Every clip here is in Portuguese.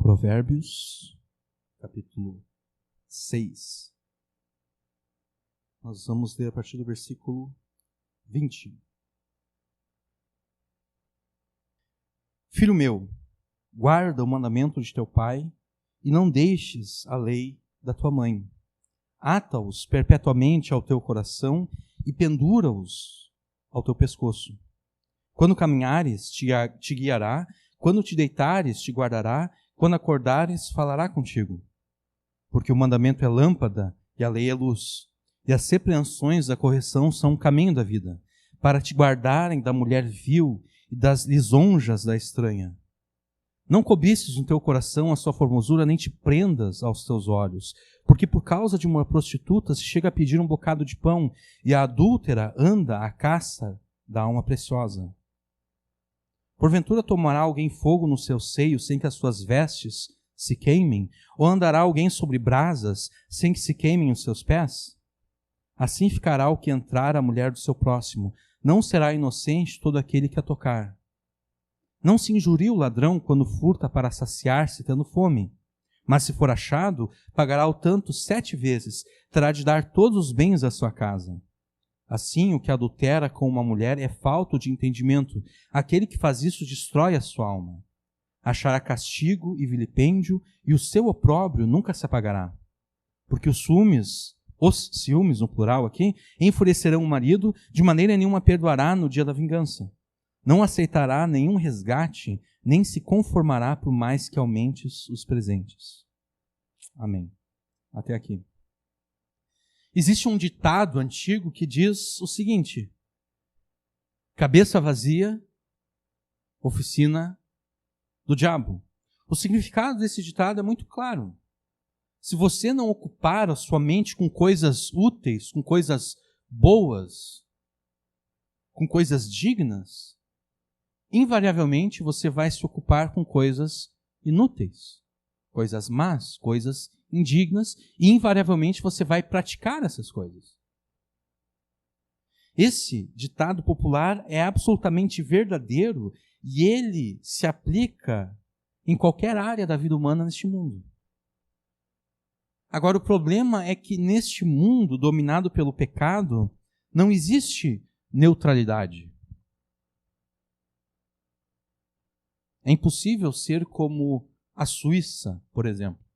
Provérbios, capítulo 6. Nós vamos ler a partir do versículo 20. Filho meu, guarda o mandamento de teu pai e não deixes a lei da tua mãe. Ata-os perpetuamente ao teu coração e pendura-os ao teu pescoço. Quando caminhares, te guiará, quando te deitares, te guardará, quando acordares, falará contigo. Porque o mandamento é lâmpada e a lei é luz, e as repreensões da correção são o caminho da vida, para te guardarem da mulher vil e das lisonjas da estranha. Não cobices no teu coração a sua formosura, nem te prendas aos teus olhos, porque por causa de uma prostituta se chega a pedir um bocado de pão, e a adúltera anda à caça da alma preciosa. Porventura tomará alguém fogo no seu seio sem que as suas vestes se queimem? Ou andará alguém sobre brasas sem que se queimem os seus pés? Assim ficará o que entrar a mulher do seu próximo. Não será inocente todo aquele que a tocar. Não se injurie o ladrão quando furta para saciar-se tendo fome. Mas se for achado, pagará o tanto 7 vezes, terá de dar todos os bens da sua casa. Assim, o que adultera com uma mulher é falto de entendimento. Aquele que faz isso destrói a sua alma. Achará castigo e vilipêndio, e o seu opróbrio nunca se apagará. Porque os ciúmes, no plural aqui, enfurecerão o marido, de maneira nenhuma perdoará no dia da vingança. Não aceitará nenhum resgate, nem se conformará por mais que aumentes os presentes. Amém. Até aqui. Existe um ditado antigo que diz o seguinte: cabeça vazia, oficina do diabo. O significado desse ditado é muito claro. Se você não ocupar a sua mente com coisas úteis, com coisas boas, com coisas dignas, invariavelmente você vai se ocupar com coisas inúteis, coisas más, coisas indignas, e invariavelmente você vai praticar essas coisas. Esse ditado popular é absolutamente verdadeiro e ele se aplica em qualquer área da vida humana neste mundo. Agora, o problema é que neste mundo dominado pelo pecado, não existe neutralidade. É impossível ser como a Suíça, por exemplo.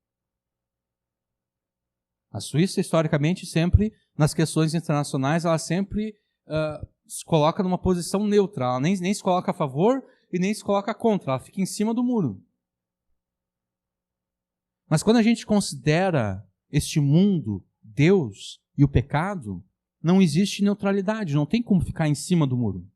A Suíça, historicamente, sempre, nas questões internacionais, ela sempre se coloca numa posição neutra. Ela nem se coloca a favor e nem se coloca contra. Ela fica em cima do muro. Mas quando a gente considera este mundo, Deus e o pecado, não existe neutralidade, não tem como ficar em cima do muro.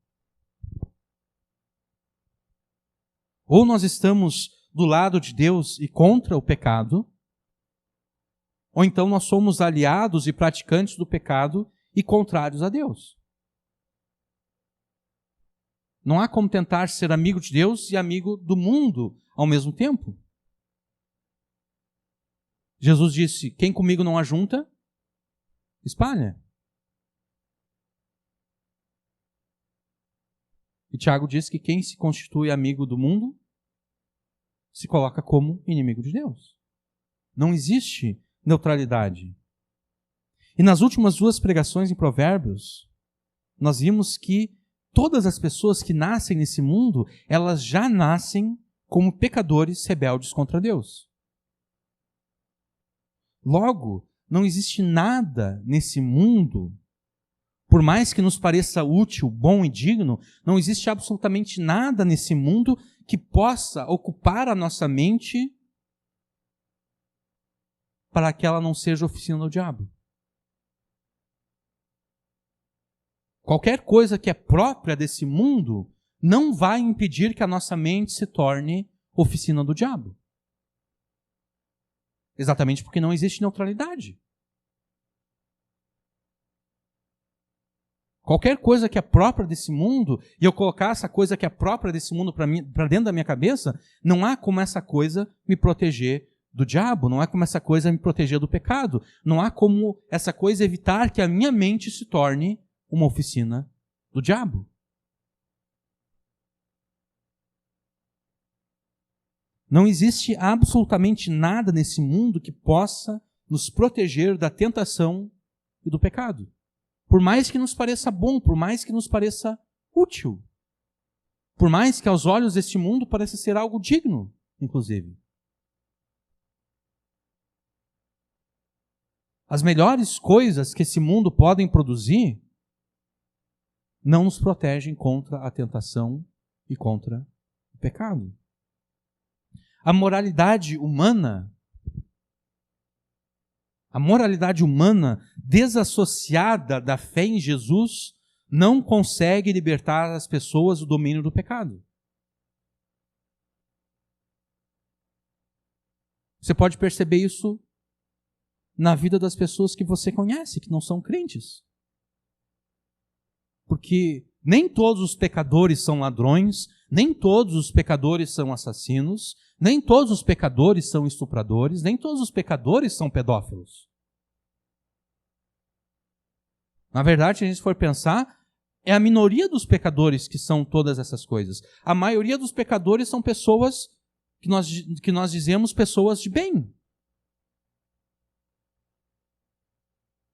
Ou nós estamos do lado de Deus e contra o pecado, ou então nós somos aliados e praticantes do pecado e contrários a Deus. Não há como tentar ser amigo de Deus e amigo do mundo ao mesmo tempo. Jesus disse: quem comigo não ajunta, espalha. E Tiago diz que quem se constitui amigo do mundo se coloca como inimigo de Deus. Não existe neutralidade. E nas últimas 2 pregações em Provérbios, nós vimos que todas as pessoas que nascem nesse mundo, elas já nascem como pecadores rebeldes contra Deus. Logo, não existe nada nesse mundo, por mais que nos pareça útil, bom e digno, não existe absolutamente nada nesse mundo que possa ocupar a nossa mente para que ela não seja oficina do diabo. Qualquer coisa que é própria desse mundo não vai impedir que a nossa mente se torne oficina do diabo. Exatamente porque não existe neutralidade. Qualquer coisa que é própria desse mundo, e eu colocar essa coisa que é própria desse mundo para dentro da minha cabeça, não há como essa coisa me proteger do diabo, não há como essa coisa me proteger do pecado, não há como essa coisa evitar que a minha mente se torne uma oficina do diabo. Não existe absolutamente nada nesse mundo que possa nos proteger da tentação e do pecado. Por mais que nos pareça bom, por mais que nos pareça útil. Por mais que aos olhos deste mundo pareça ser algo digno, inclusive. As melhores coisas que esse mundo pode produzir não nos protegem contra a tentação e contra o pecado. A moralidade humana desassociada da fé em Jesus não consegue libertar as pessoas do domínio do pecado. Você pode perceber isso na vida das pessoas que você conhece, que não são crentes. Porque nem todos os pecadores são ladrões, nem todos os pecadores são assassinos, nem todos os pecadores são estupradores, nem todos os pecadores são pedófilos. Na verdade, se a gente for pensar, é a minoria dos pecadores que são todas essas coisas. A maioria dos pecadores são pessoas que nós dizemos pessoas de bem.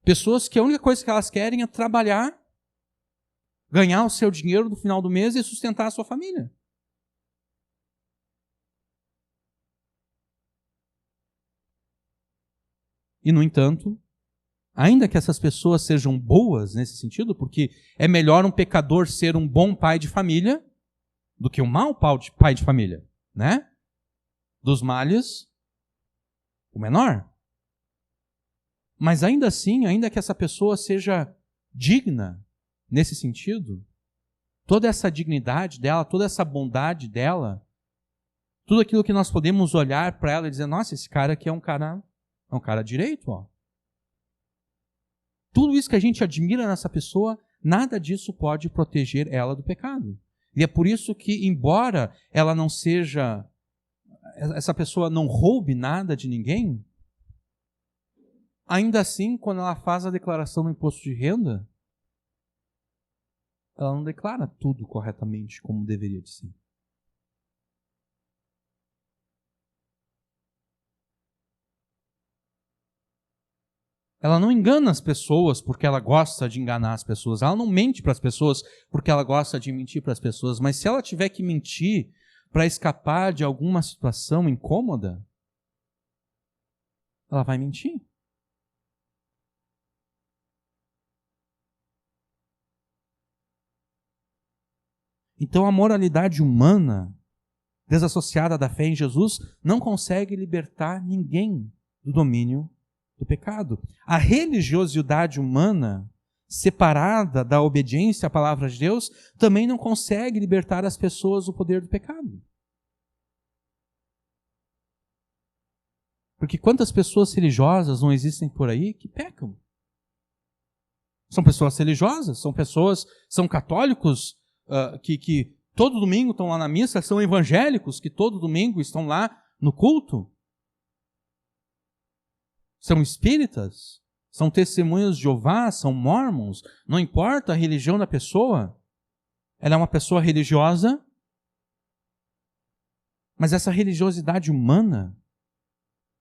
Pessoas que a única coisa que elas querem é trabalhar, ganhar o seu dinheiro no final do mês e sustentar a sua família. E, no entanto, ainda que essas pessoas sejam boas nesse sentido, porque é melhor um pecador ser um bom pai de família do que um mau pai de família, né? Dos males, o menor. Mas ainda assim, ainda que essa pessoa seja digna nesse sentido, toda essa dignidade dela, toda essa bondade dela, tudo aquilo que nós podemos olhar para ela e dizer, nossa, esse cara aqui é um cara direito, ó. Tudo isso que a gente admira nessa pessoa, nada disso pode proteger ela do pecado. E é por isso que, embora ela não seja, essa pessoa não roube nada de ninguém, ainda assim, quando ela faz a declaração do imposto de renda, ela não declara tudo corretamente como deveria de ser. Ela não engana as pessoas porque ela gosta de enganar as pessoas. Ela não mente para as pessoas porque ela gosta de mentir para as pessoas. Mas se ela tiver que mentir para escapar de alguma situação incômoda, ela vai mentir. Então a moralidade humana, desassociada da fé em Jesus, não consegue libertar ninguém do domínio do pecado. A religiosidade humana, separada da obediência à palavra de Deus, também não consegue libertar as pessoas do poder do pecado. Porque quantas pessoas religiosas não existem por aí que pecam? São pessoas religiosas, são católicos que todo domingo estão lá na missa, são evangélicos que todo domingo estão lá no culto. São espíritas, são testemunhas de Jeová, são mormons, não importa a religião da pessoa, ela é uma pessoa religiosa, mas essa religiosidade humana,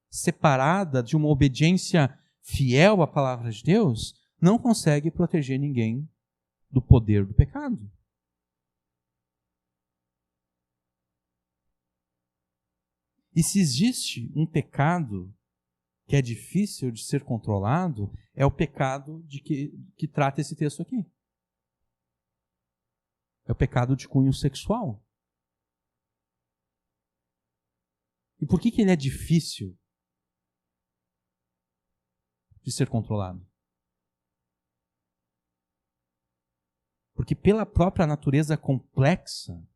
separada de uma obediência fiel à palavra de Deus, não consegue proteger ninguém do poder do pecado. E se existe um pecado que é difícil de ser controlado, é o pecado que trata esse texto aqui. É o pecado de cunho sexual. E por que ele é difícil de ser controlado? Porque pela própria natureza complexa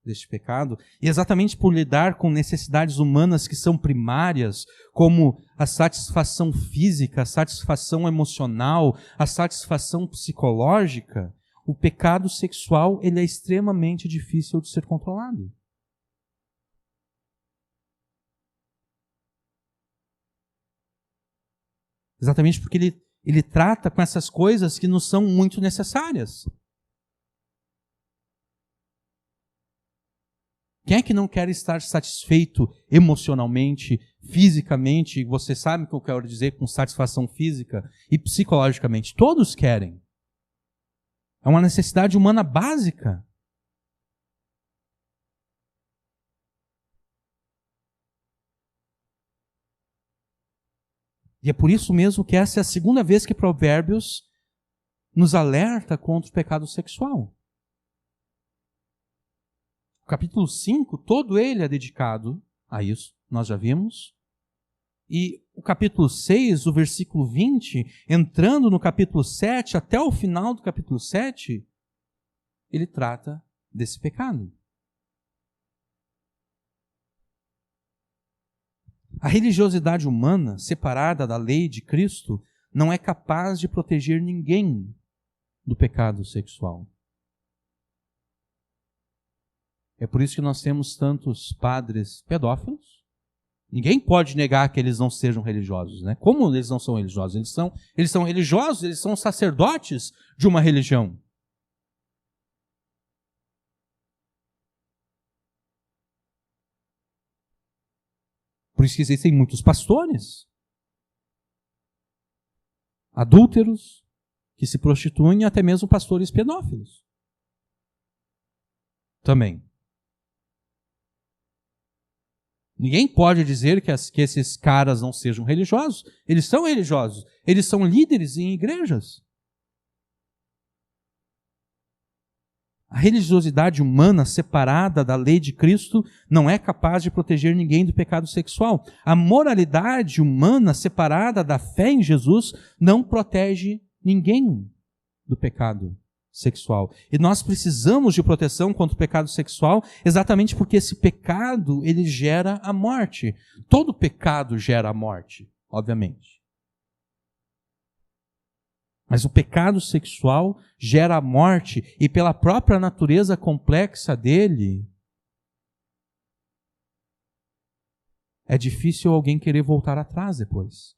deste pecado, e exatamente por lidar com necessidades humanas que são primárias, como a satisfação física, a satisfação emocional, a satisfação psicológica, o pecado sexual ele é extremamente difícil de ser controlado. Exatamente porque ele trata com essas coisas que nos são muito necessárias. Quem é que não quer estar satisfeito emocionalmente, fisicamente? Você sabe o que eu quero dizer com satisfação física e psicologicamente. Todos querem. É uma necessidade humana básica. E é por isso mesmo que essa é a segunda vez que Provérbios nos alerta contra o pecado sexual. O capítulo 5, todo ele é dedicado a isso, nós já vimos. E o capítulo 6, o versículo 20, entrando no capítulo 7, até o final do capítulo 7, ele trata desse pecado. A religiosidade humana, separada da lei de Cristo, não é capaz de proteger ninguém do pecado sexual. É por isso que nós temos tantos padres pedófilos. Ninguém pode negar que eles não sejam religiosos, né? Como eles não são religiosos? Eles são religiosos, eles são sacerdotes de uma religião. Por isso que existem muitos pastores, adúlteros, que se prostituem, e até mesmo pastores pedófilos. Também. Ninguém pode dizer que esses caras não sejam religiosos. Eles são religiosos. Eles são líderes em igrejas. A religiosidade humana separada da lei de Cristo não é capaz de proteger ninguém do pecado sexual. A moralidade humana separada da fé em Jesus não protege ninguém do pecado sexual. E nós precisamos de proteção contra o pecado sexual exatamente porque esse pecado, ele gera a morte. Todo pecado gera a morte, obviamente. Mas o pecado sexual gera a morte e pela própria natureza complexa dele, é difícil alguém querer voltar atrás depois.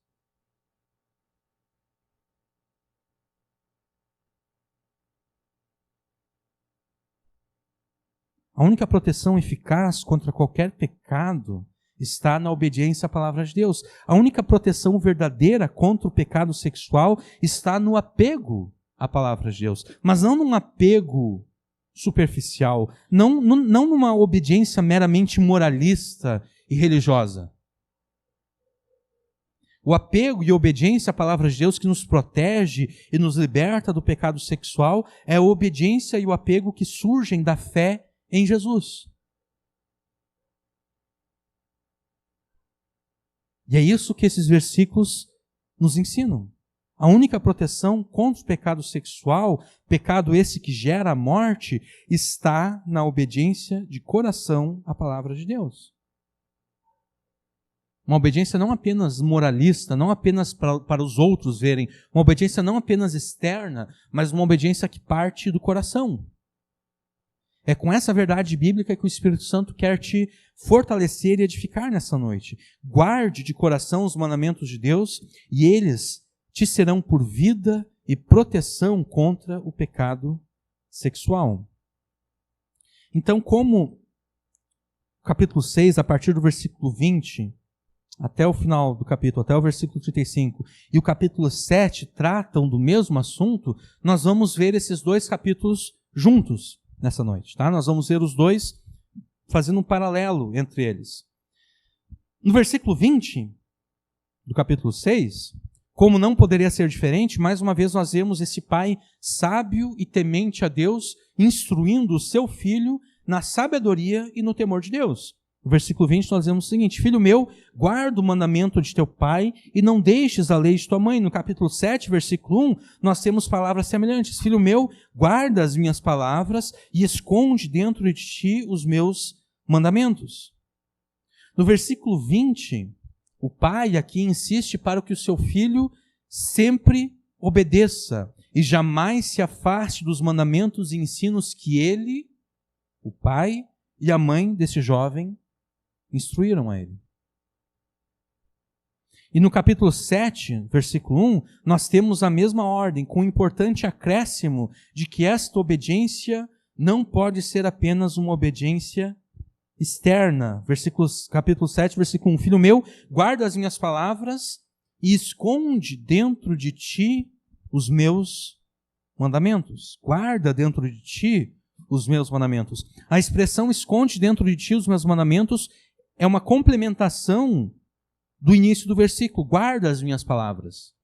A única proteção eficaz contra qualquer pecado está na obediência à palavra de Deus. A única proteção verdadeira contra o pecado sexual está no apego à palavra de Deus. Mas não num apego superficial, não numa obediência meramente moralista e religiosa. O apego e a obediência à palavra de Deus que nos protege e nos liberta do pecado sexual é a obediência e o apego que surgem da fé em Jesus. E é isso que esses versículos nos ensinam. A única proteção contra o pecado sexual, pecado esse que gera a morte, está na obediência de coração à palavra de Deus. Uma obediência não apenas moralista, não apenas para os outros verem, uma obediência não apenas externa, mas uma obediência que parte do coração. É com essa verdade bíblica que o Espírito Santo quer te fortalecer e edificar nessa noite. Guarde de coração os mandamentos de Deus e eles te serão por vida e proteção contra o pecado sexual. Então, como o capítulo 6, a partir do versículo 20, até o final do capítulo, até o versículo 35, e o capítulo 7 tratam do mesmo assunto, nós vamos ver esses dois capítulos juntos nessa noite, tá? Nós vamos ver os dois fazendo um paralelo entre eles. No versículo 20 do capítulo 6, como não poderia ser diferente, mais uma vez nós vemos esse pai sábio e temente a Deus, instruindo o seu filho na sabedoria e no temor de Deus. No versículo 20 nós vemos o seguinte: filho meu, guarda o mandamento de teu pai e não deixes a lei de tua mãe. No capítulo 7, versículo 1, nós temos palavras semelhantes. Filho meu, guarda as minhas palavras e esconde dentro de ti os meus mandamentos. No versículo 20, o pai aqui insiste para que o seu filho sempre obedeça e jamais se afaste dos mandamentos e ensinos que ele, o pai e a mãe desse jovem, instruíram a ele. E no capítulo 7, versículo 1, nós temos a mesma ordem, com o importante acréscimo de que esta obediência não pode ser apenas uma obediência externa, capítulo 7, versículo 1. Filho meu, guarda as minhas palavras e esconde dentro de ti os meus mandamentos. Guarda dentro de ti os meus mandamentos. A expressão esconde dentro de ti os meus mandamentos é uma complementação do início do versículo. Guarda as minhas palavras.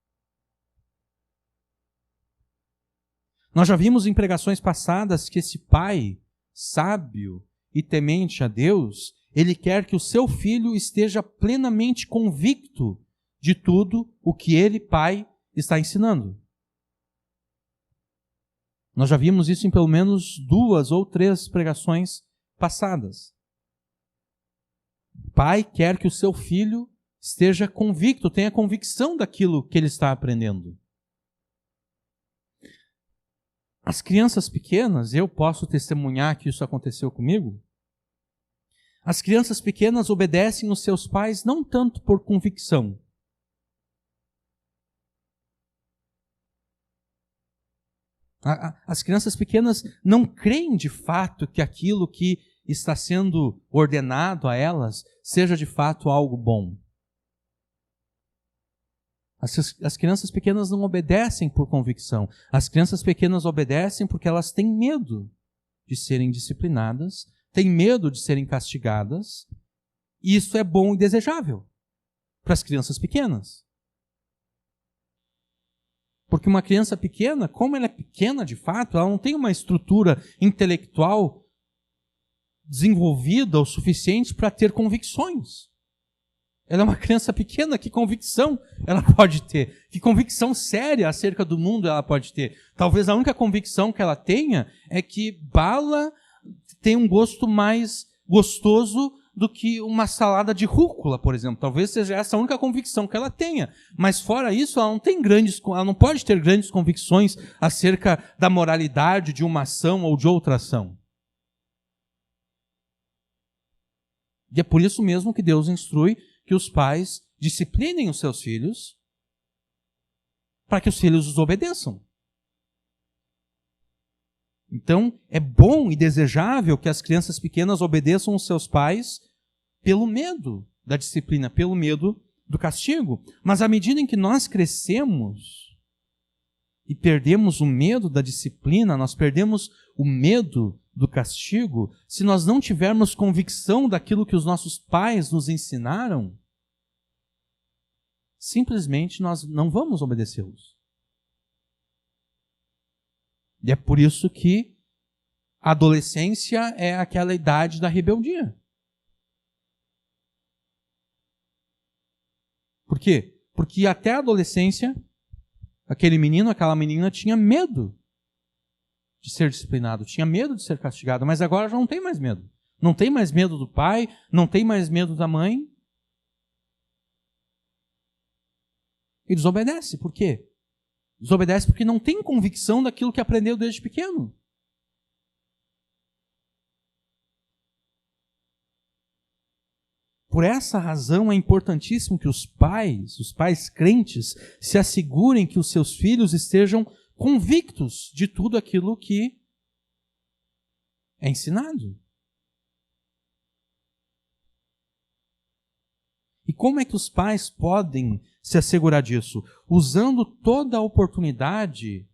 Nós já vimos em pregações passadas que esse pai sábio e temente a Deus, ele quer que o seu filho esteja plenamente convicto de tudo o que ele, pai, está ensinando. Nós já vimos isso em pelo menos 2 ou 3 pregações passadas. O pai quer que o seu filho esteja convicto, tenha convicção daquilo que ele está aprendendo. As crianças pequenas, eu posso testemunhar que isso aconteceu comigo. As crianças pequenas obedecem os seus pais não tanto por convicção. As crianças pequenas não creem de fato que aquilo que está sendo ordenado a elas seja de fato algo bom. As crianças pequenas não obedecem por convicção. As crianças pequenas obedecem porque elas têm medo de serem disciplinadas, têm medo de serem castigadas, e isso é bom e desejável para as crianças pequenas. Porque uma criança pequena, como ela é pequena de fato, ela não tem uma estrutura intelectual desenvolvida o suficiente para ter convicções. Ela é uma criança pequena, que convicção ela pode ter? Que convicção séria acerca do mundo ela pode ter? Talvez a única convicção que ela tenha é que bala tem um gosto mais gostoso do que uma salada de rúcula, por exemplo. Talvez seja essa a única convicção que ela tenha. Mas fora isso, ela não pode ter grandes convicções acerca da moralidade de uma ação ou de outra ação. E é por isso mesmo que Deus instrui que os pais disciplinem os seus filhos para que os filhos os obedeçam. Então, é bom e desejável que as crianças pequenas obedeçam os seus pais pelo medo da disciplina, pelo medo do castigo. Mas à medida em que nós crescemos e perdemos o medo da disciplina, nós perdemos o medo do castigo, se nós não tivermos convicção daquilo que os nossos pais nos ensinaram, simplesmente nós não vamos obedecê-los. E é por isso que a adolescência é aquela idade da rebeldia. Por quê? Porque até a adolescência, aquele menino, aquela menina tinha medo de ser disciplinado, tinha medo de ser castigado, mas agora já não tem mais medo. Não tem mais medo do pai, não tem mais medo da mãe. E desobedece. Por quê? Desobedece porque não tem convicção daquilo que aprendeu desde pequeno. Por essa razão é importantíssimo que os pais crentes, se assegurem que os seus filhos estejam convictos de tudo aquilo que é ensinado. E como é que os pais podem se assegurar disso? Usando toda a oportunidade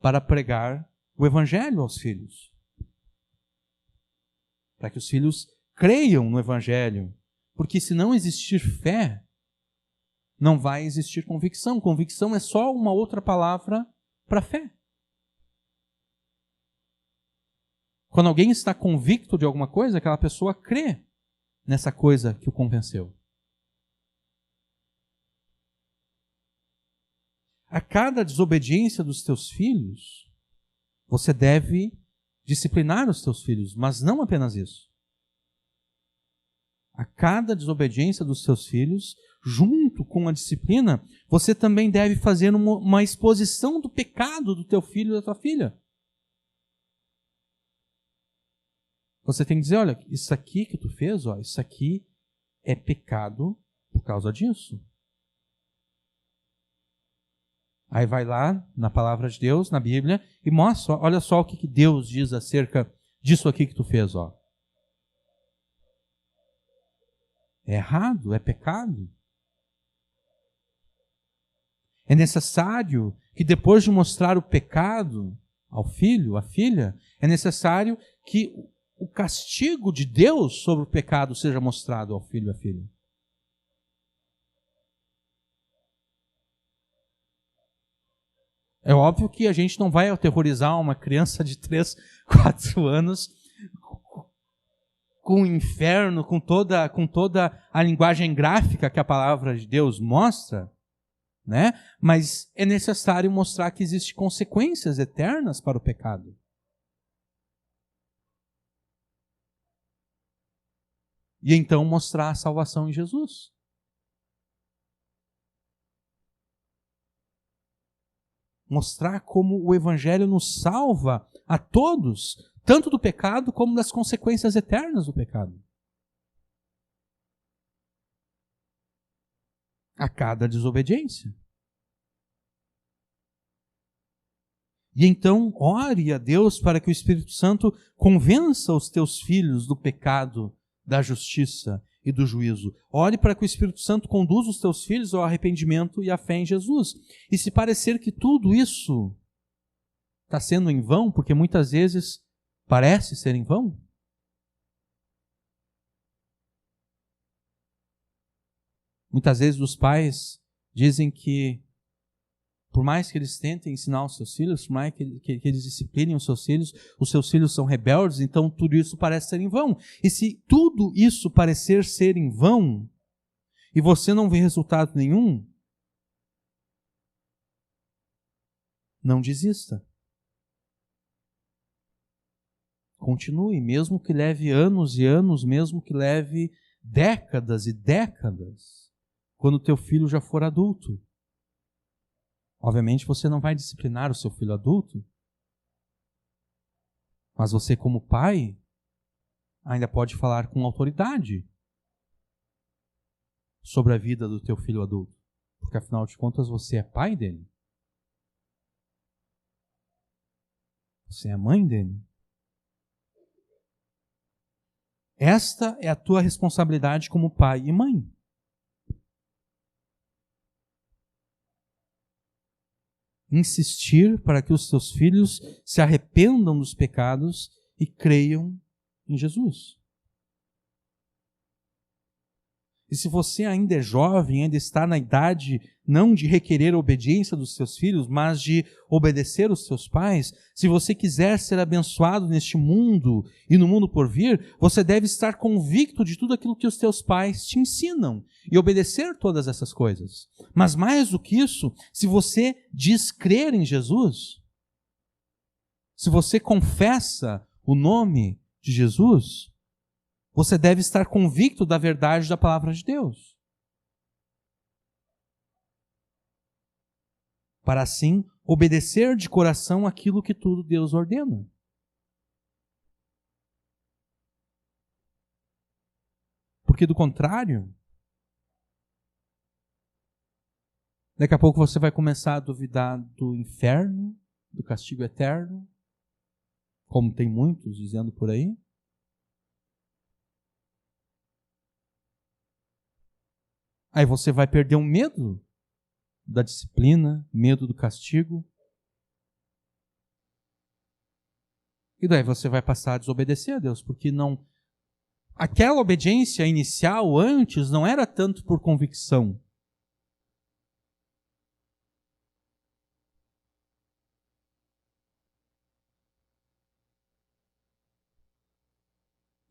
para pregar o Evangelho aos filhos. Para que os filhos creiam no Evangelho. Porque se não existir fé, não vai existir convicção. Convicção é só uma outra palavra para fé. Quando alguém está convicto de alguma coisa, aquela pessoa crê nessa coisa que o convenceu. A cada desobediência dos teus filhos, você deve disciplinar os teus filhos, mas não apenas isso. A cada desobediência dos seus filhos, junto com a disciplina, você também deve fazer uma exposição do pecado do teu filho e da tua filha. Você tem que dizer, olha, isso aqui que tu fez, ó, isso aqui é pecado por causa disso. Aí vai lá na palavra de Deus, na Bíblia, e mostra, olha só o que Deus diz acerca disso aqui que tu fez, ó. é errado, é pecado. É necessário que depois de mostrar o pecado ao filho, à filha, é necessário que o castigo de Deus sobre o pecado seja mostrado ao filho e à filha. É óbvio que a gente não vai aterrorizar uma criança de 3, 4 anos com o inferno, com toda a linguagem gráfica que a palavra de Deus mostra, né? Mas é necessário mostrar que existem consequências eternas para o pecado. E então mostrar a salvação em Jesus. Mostrar como o Evangelho nos salva a todos, tanto do pecado como das consequências eternas do pecado. A cada desobediência. E então ore a Deus para que o Espírito Santo convença os teus filhos do pecado, da justiça e do juízo. Ore para que o Espírito Santo conduza os teus filhos ao arrependimento e à fé em Jesus. E se parecer que tudo isso está sendo em vão, porque muitas vezes parece ser em vão, muitas vezes os pais dizem que, por mais que eles tentem ensinar os seus filhos, por mais que eles disciplinem os seus filhos são rebeldes, então tudo isso parece ser em vão. E se tudo isso parecer ser em vão, e você não vê resultado nenhum, não desista. Continue, mesmo que leve anos e anos, mesmo que leve décadas e décadas, quando teu filho já for adulto. Obviamente você não vai disciplinar o seu filho adulto, mas você como pai ainda pode falar com autoridade sobre a vida do teu filho adulto, porque afinal de contas você é pai dele. Você é mãe dele. Esta é a tua responsabilidade como pai e mãe. Insistir para que os teus filhos se arrependam dos pecados e creiam em Jesus. E se você ainda é jovem, ainda está na idade não de requerer a obediência dos seus filhos, mas de obedecer os seus pais, se você quiser ser abençoado neste mundo e no mundo por vir, você deve estar convicto de tudo aquilo que os teus pais te ensinam e obedecer todas essas coisas. Mas mais do que isso, se você diz crer em Jesus, se você confessa o nome de Jesus, você deve estar convicto da verdade da palavra de Deus. Para assim obedecer de coração aquilo que tudo Deus ordena. Porque do contrário, daqui a pouco você vai começar a duvidar do inferno, do castigo eterno, como tem muitos dizendo por aí. Aí você vai perder o medo da disciplina, medo do castigo. E daí você vai passar a desobedecer a Deus, porque não... Aquela obediência inicial antes não era tanto por convicção.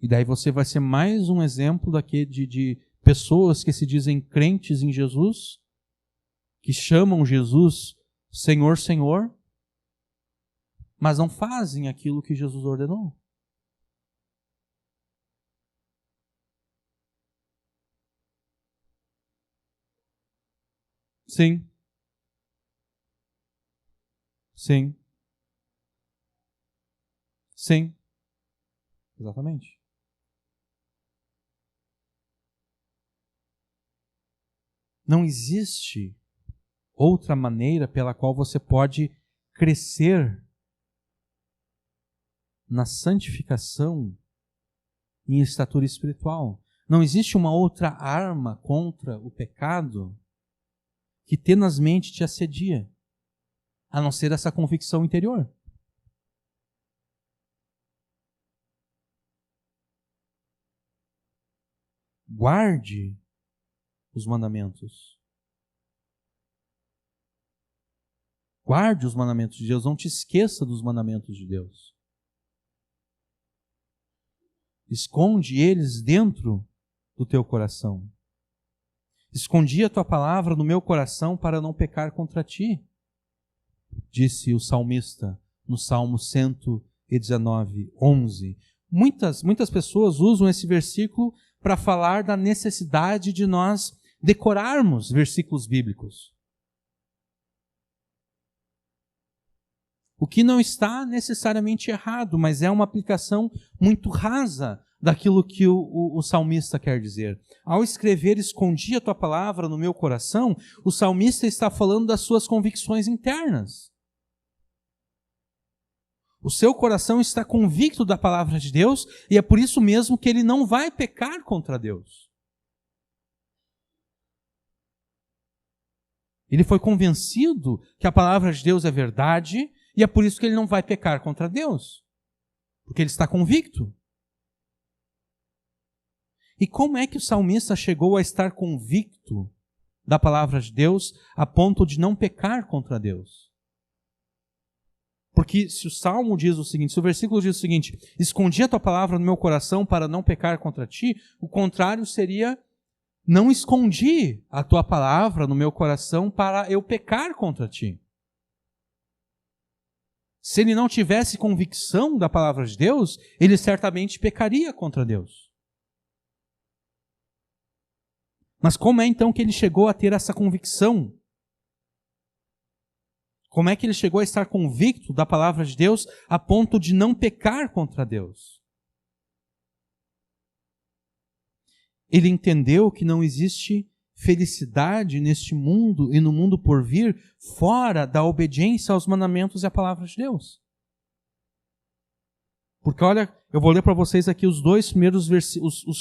E daí você vai ser mais um exemplo de pessoas que se dizem crentes em Jesus, que chamam Jesus Senhor, Senhor, mas não fazem aquilo que Jesus ordenou. Sim. Sim. Sim. Exatamente. Não existe outra maneira pela qual você pode crescer na santificação e em estatura espiritual. Não existe uma outra arma contra o pecado que tenazmente te assedia, a não ser essa convicção interior. Guarde os mandamentos. Guarde os mandamentos de Deus. Não te esqueça dos mandamentos de Deus. Esconde eles dentro do teu coração. Escondi a tua palavra no meu coração para não pecar contra ti, disse o salmista no Salmo 119, 11. Muitas pessoas usam esse versículo para falar da necessidade de nós decorarmos versículos bíblicos. O que não está necessariamente errado, mas é uma aplicação muito rasa daquilo que o salmista quer dizer. Ao escrever, escondi a tua palavra no meu coração, o salmista está falando das suas convicções internas. O seu coração está convicto da palavra de Deus e é por isso mesmo que ele não vai pecar contra Deus. Ele foi convencido que a palavra de Deus é verdade e é por isso que ele não vai pecar contra Deus. Porque ele está convicto. E como é que o salmista chegou a estar convicto da palavra de Deus a ponto de não pecar contra Deus? Porque se o Salmo diz o seguinte, se o versículo diz o seguinte, escondi a tua palavra no meu coração para não pecar contra ti, o contrário seria, não escondi a tua palavra no meu coração para eu pecar contra ti. Se ele não tivesse convicção da palavra de Deus, ele certamente pecaria contra Deus. Mas como é então que ele chegou a ter essa convicção? Como é que ele chegou a estar convicto da palavra de Deus a ponto de não pecar contra Deus? Ele entendeu que não existe felicidade neste mundo e no mundo por vir fora da obediência aos mandamentos e à palavra de Deus. Porque olha, eu vou ler para vocês aqui os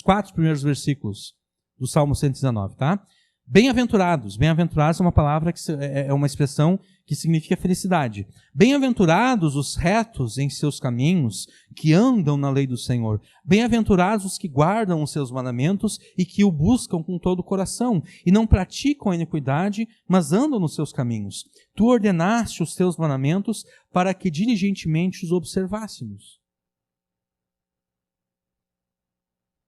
4 primeiros versículos do Salmo 119, tá? Bem-aventurados. Bem-aventurados é uma palavra que é uma expressão que significa felicidade. Bem-aventurados os retos em seus caminhos, que andam na lei do Senhor. Bem-aventurados os que guardam os seus mandamentos e que o buscam com todo o coração, e não praticam a iniquidade, mas andam nos seus caminhos. Tu ordenaste os teus mandamentos para que diligentemente os observássemos.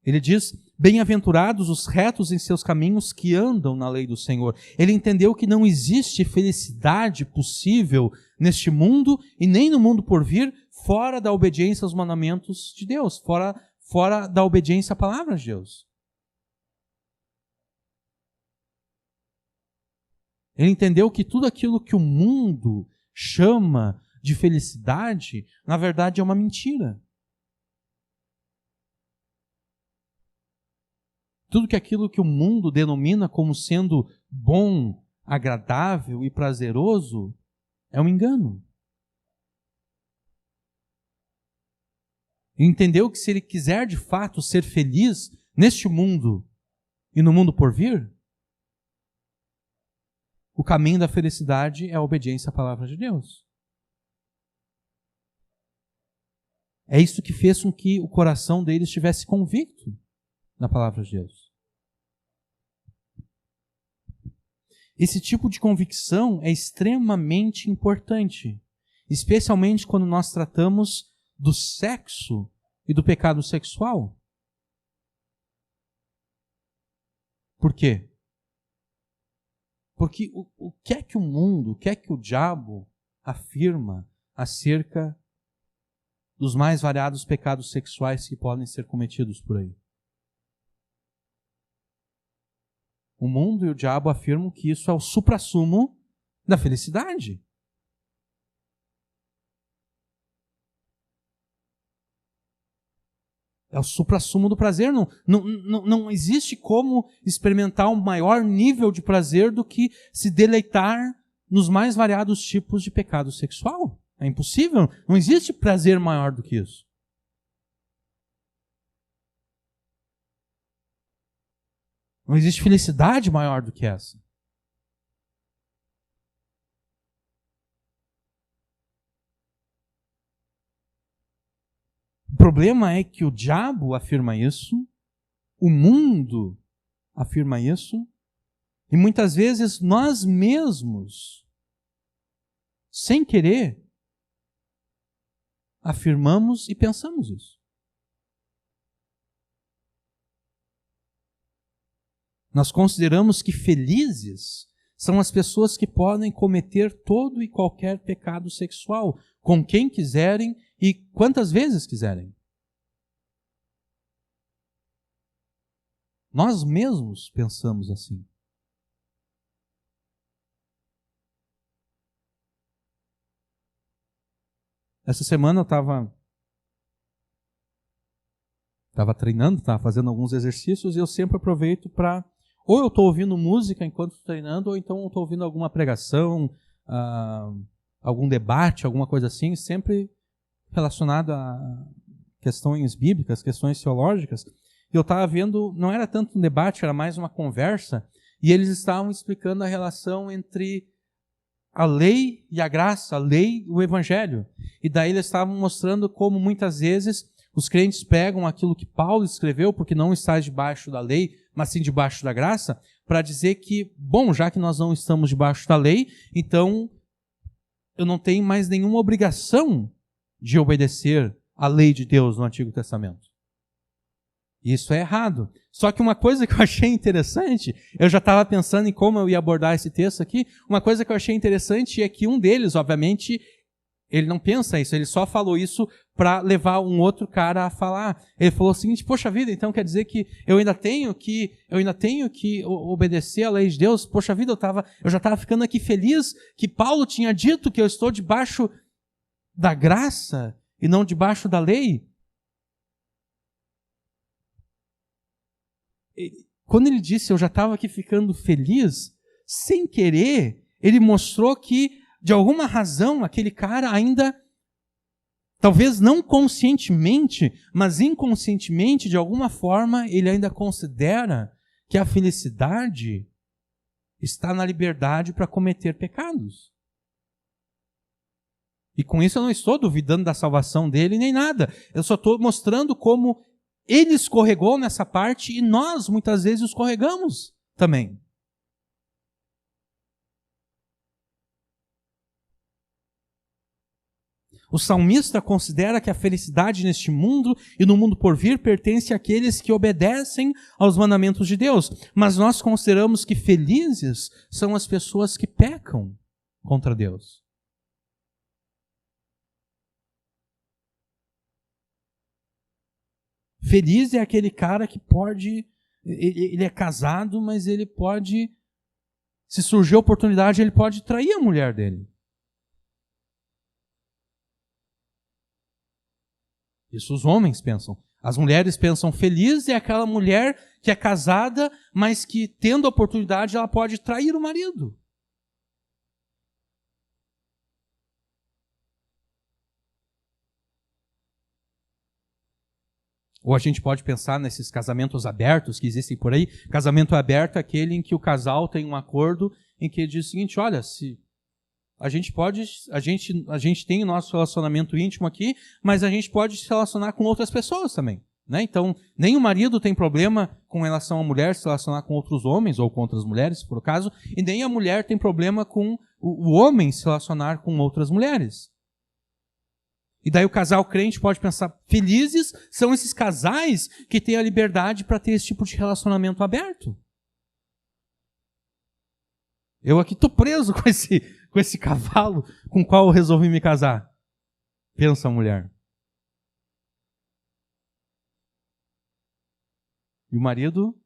Ele diz, bem-aventurados os retos em seus caminhos que andam na lei do Senhor. Ele entendeu que não existe felicidade possível neste mundo e nem no mundo por vir fora da obediência aos mandamentos de Deus, fora da obediência à palavra de Deus. Ele entendeu que tudo aquilo que o mundo chama de felicidade, na verdade é uma mentira. Tudo que aquilo que o mundo denomina como sendo bom, agradável e prazeroso é um engano. Ele entendeu que se ele quiser de fato ser feliz neste mundo e no mundo por vir, o caminho da felicidade é a obediência à palavra de Deus. É isso que fez com que o coração dele estivesse convicto na palavra de Deus. Esse tipo de convicção é extremamente importante, especialmente quando nós tratamos do sexo e do pecado sexual. Por quê? Porque o que é que o mundo, o que é que o diabo afirma acerca dos mais variados pecados sexuais que podem ser cometidos por aí? O mundo e o diabo afirmam que isso é o suprassumo da felicidade. É o suprassumo do prazer. Não existe como experimentar um maior nível de prazer do que se deleitar nos mais variados tipos de pecado sexual. É impossível. Não existe prazer maior do que isso. Não existe felicidade maior do que essa. O problema é que o diabo afirma isso, o mundo afirma isso, e muitas vezes nós mesmos, sem querer, afirmamos e pensamos isso. Nós consideramos que felizes são as pessoas que podem cometer todo e qualquer pecado sexual, com quem quiserem e quantas vezes quiserem. Nós mesmos pensamos assim. Essa semana eu estava treinando, estava fazendo alguns exercícios e eu sempre aproveito para... Ou eu estou ouvindo música enquanto estou treinando, ou então eu estou ouvindo alguma pregação, algum debate, alguma coisa assim, sempre relacionado a questões bíblicas, questões teológicas. E eu estava vendo, não era tanto um debate, era mais uma conversa, e eles estavam explicando a relação entre a lei e a graça, a lei e o evangelho. E daí eles estavam mostrando como muitas vezes os crentes pegam aquilo que Paulo escreveu, porque não está debaixo da lei, mas sim debaixo da graça, para dizer que, bom, já que nós não estamos debaixo da lei, então eu não tenho mais nenhuma obrigação de obedecer a lei de Deus no Antigo Testamento. Isso é errado. Só que uma coisa que eu achei interessante, eu já estava pensando em como eu ia abordar esse texto aqui, uma coisa que eu achei interessante é que um deles, obviamente, ele não pensa isso, ele só falou isso para levar um outro cara a falar. Ele falou o seguinte: poxa vida, então quer dizer que eu ainda tenho que obedecer à lei de Deus? Poxa vida, eu já estava ficando aqui feliz que Paulo tinha dito que eu estou debaixo da graça e não debaixo da lei. Quando ele disse eu já estava aqui ficando feliz, sem querer, ele mostrou que, de alguma razão, aquele cara ainda, talvez não conscientemente, mas inconscientemente, de alguma forma, ele ainda considera que a felicidade está na liberdade para cometer pecados. E com isso eu não estou duvidando da salvação dele nem nada. Eu só estou mostrando como ele escorregou nessa parte e nós muitas vezes escorregamos também. O salmista considera que a felicidade neste mundo e no mundo por vir pertence àqueles que obedecem aos mandamentos de Deus. Mas nós consideramos que felizes são as pessoas que pecam contra Deus. Feliz é aquele cara que pode, ele é casado, mas ele pode, se surgir a oportunidade, ele pode trair a mulher dele. Isso os homens pensam. As mulheres pensam feliz é aquela mulher que é casada, mas que, tendo a oportunidade, ela pode trair o marido. Ou a gente pode pensar nesses casamentos abertos que existem por aí. Casamento aberto é aquele em que o casal tem um acordo em que diz o seguinte: olha, se a gente tem o nosso relacionamento íntimo aqui, mas a gente pode se relacionar com outras pessoas também. Né? Então, nem o marido tem problema com relação à mulher se relacionar com outros homens ou com outras mulheres, por acaso, e nem a mulher tem problema com o homem se relacionar com outras mulheres. E daí o casal crente pode pensar, felizes são esses casais que têm a liberdade para ter esse tipo de relacionamento aberto. Eu aqui estou preso com esse cavalo com o qual eu resolvi me casar. Pensa a mulher. E o marido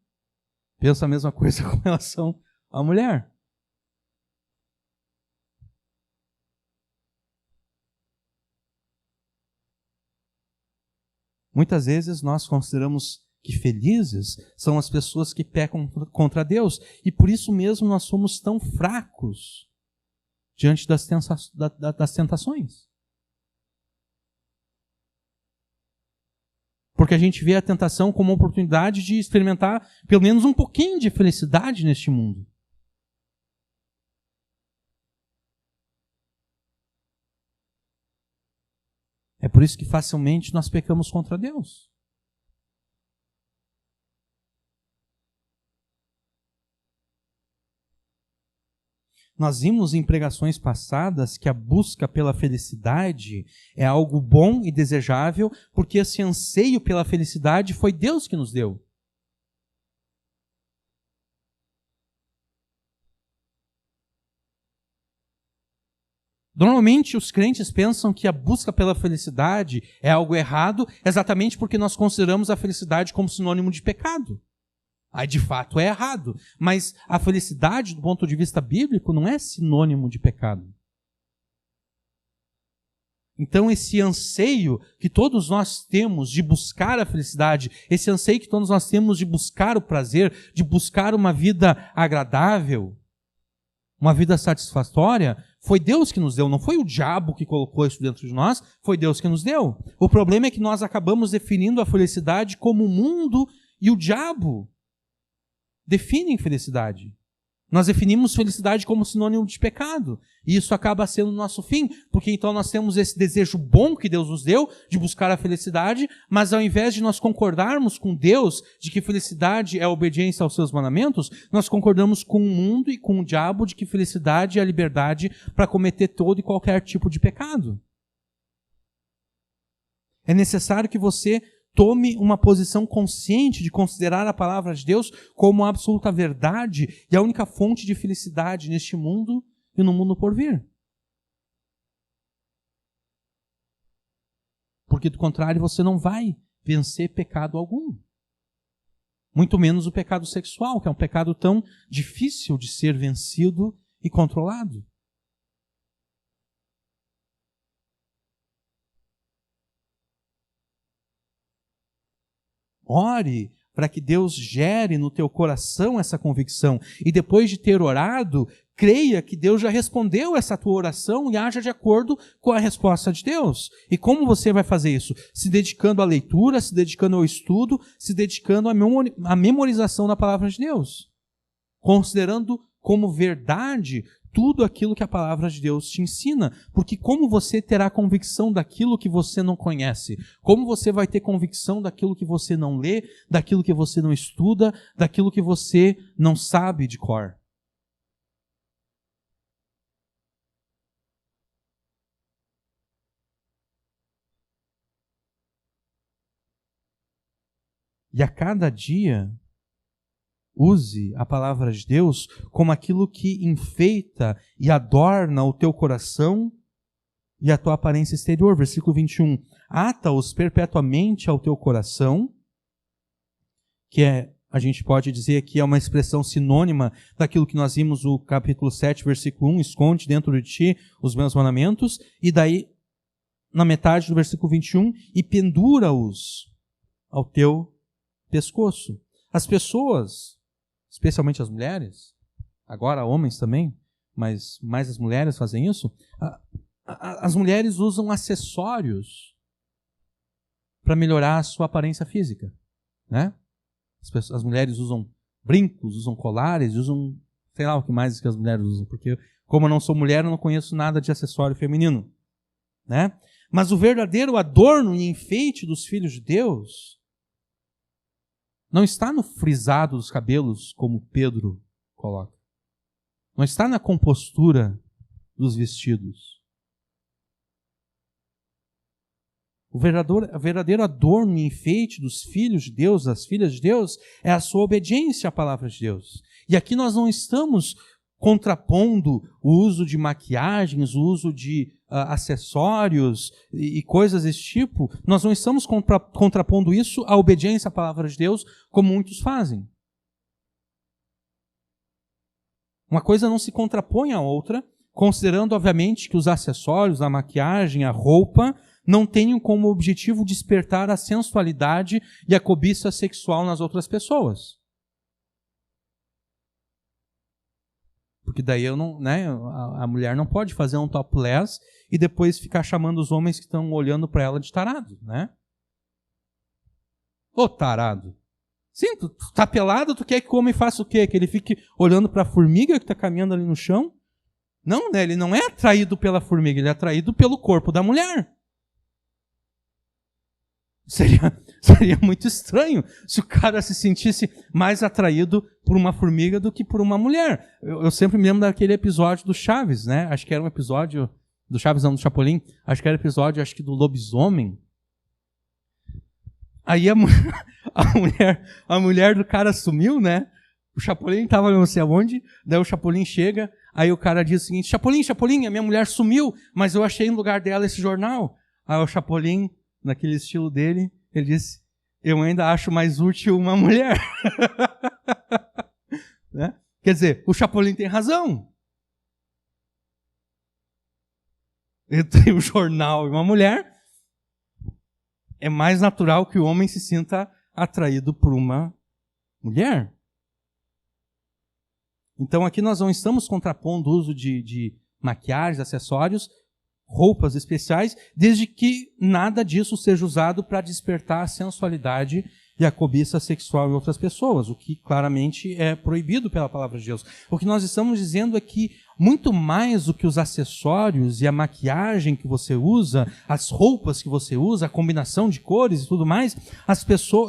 pensa a mesma coisa com relação à mulher. Muitas vezes nós consideramos que felizes são as pessoas que pecam contra Deus. E por isso mesmo nós somos tão fracos diante das tentações. Porque a gente vê a tentação como uma oportunidade de experimentar pelo menos um pouquinho de felicidade neste mundo. É por isso que facilmente nós pecamos contra Deus. Nós vimos em pregações passadas que a busca pela felicidade é algo bom e desejável, porque esse anseio pela felicidade foi Deus que nos deu. Normalmente os crentes pensam que a busca pela felicidade é algo errado, exatamente porque nós consideramos a felicidade como sinônimo de pecado. Aí de fato é errado. Mas a felicidade, do ponto de vista bíblico, não é sinônimo de pecado. Então esse anseio que todos nós temos de buscar a felicidade, esse anseio que todos nós temos de buscar o prazer, de buscar uma vida agradável, uma vida satisfatória, foi Deus que nos deu, não foi o diabo que colocou isso dentro de nós, foi Deus que nos deu. O problema é que nós acabamos definindo a felicidade como o mundo e o diabo definem felicidade. Nós definimos felicidade como sinônimo de pecado. E isso acaba sendo o nosso fim, porque então nós temos esse desejo bom que Deus nos deu de buscar a felicidade, mas ao invés de nós concordarmos com Deus de que felicidade é a obediência aos seus mandamentos, nós concordamos com o mundo e com o diabo de que felicidade é a liberdade para cometer todo e qualquer tipo de pecado. É necessário que você tome uma posição consciente de considerar a palavra de Deus como a absoluta verdade e a única fonte de felicidade neste mundo e no mundo por vir. Porque, do contrário, você não vai vencer pecado algum. Muito menos o pecado sexual, que é um pecado tão difícil de ser vencido e controlado. Ore para que Deus gere no teu coração essa convicção. E depois de ter orado, creia que Deus já respondeu essa tua oração e haja de acordo com a resposta de Deus. E como você vai fazer isso? Se dedicando à leitura, se dedicando ao estudo, se dedicando à memorização da palavra de Deus. Considerando como verdade tudo aquilo que a palavra de Deus te ensina. Porque como você terá convicção daquilo que você não conhece? Como você vai ter convicção daquilo que você não lê, daquilo que você não estuda, daquilo que você não sabe de cor? E a cada dia, use a palavra de Deus como aquilo que enfeita e adorna o teu coração e a tua aparência exterior. Versículo 21. Ata-os perpetuamente ao teu coração, que a gente pode dizer que é uma expressão sinônima daquilo que nós vimos no capítulo 7, versículo 1, esconde dentro de ti os meus mandamentos, e daí, na metade do versículo 21, e pendura-os ao teu pescoço. As pessoas, especialmente as mulheres, agora homens também, mas mais as mulheres fazem isso, as mulheres usam acessórios para melhorar a sua aparência física, né? As mulheres usam brincos, usam colares, usam, sei lá o que mais que as mulheres usam, porque como eu não sou mulher, eu não conheço nada de acessório feminino, né? Mas o verdadeiro adorno e enfeite dos filhos de Deus não está no frisado dos cabelos, como Pedro coloca. Não está na compostura dos vestidos. O verdadeiro adorno e enfeite dos filhos de Deus, das filhas de Deus, é a sua obediência à palavra de Deus. E aqui nós não estamos contrapondo o uso de maquiagens, o uso de acessórios e coisas desse tipo. Nós não estamos contrapondo isso à obediência à palavra de Deus, como muitos fazem. Uma coisa não se contrapõe à outra, considerando, obviamente, que os acessórios, a maquiagem, a roupa, não tenham como objetivo despertar a sensualidade e a cobiça sexual nas outras pessoas. Porque daí a mulher não pode fazer um topless e depois ficar chamando os homens que estão olhando para ela de tarado, né? Ô tarado. Sim, tu tá pelado, tu quer que o homem faça o quê? Que ele fique olhando para a formiga que está caminhando ali no chão? Não, né? Ele não é atraído pela formiga, ele é atraído pelo corpo da mulher. Seria muito estranho se o cara se sentisse mais atraído por uma formiga do que por uma mulher. Eu sempre me lembro daquele episódio do Chaves, né? Acho que era um episódio do Chaves, não, do Chapolin. Acho que era episódio, do lobisomem. Aí a mulher do cara sumiu, né? O Chapolin estava não sei aonde, daí o Chapolin chega, aí o cara diz o seguinte: Chapolin, a minha mulher sumiu, mas eu achei no lugar dela esse jornal. Aí o Chapolin, naquele estilo dele, ele disse: eu ainda acho mais útil uma mulher. Né? Quer dizer, o Chapolin tem razão. Entre o jornal e uma mulher, é mais natural que o homem se sinta atraído por uma mulher. Então aqui nós não estamos contrapondo o uso de maquiagens, acessórios, roupas especiais, desde que nada disso seja usado para despertar a sensualidade e a cobiça sexual em outras pessoas, o que claramente é proibido pela palavra de Deus. O que nós estamos dizendo é que muito mais do que os acessórios e a maquiagem que você usa, as roupas que você usa, a combinação de cores e tudo mais,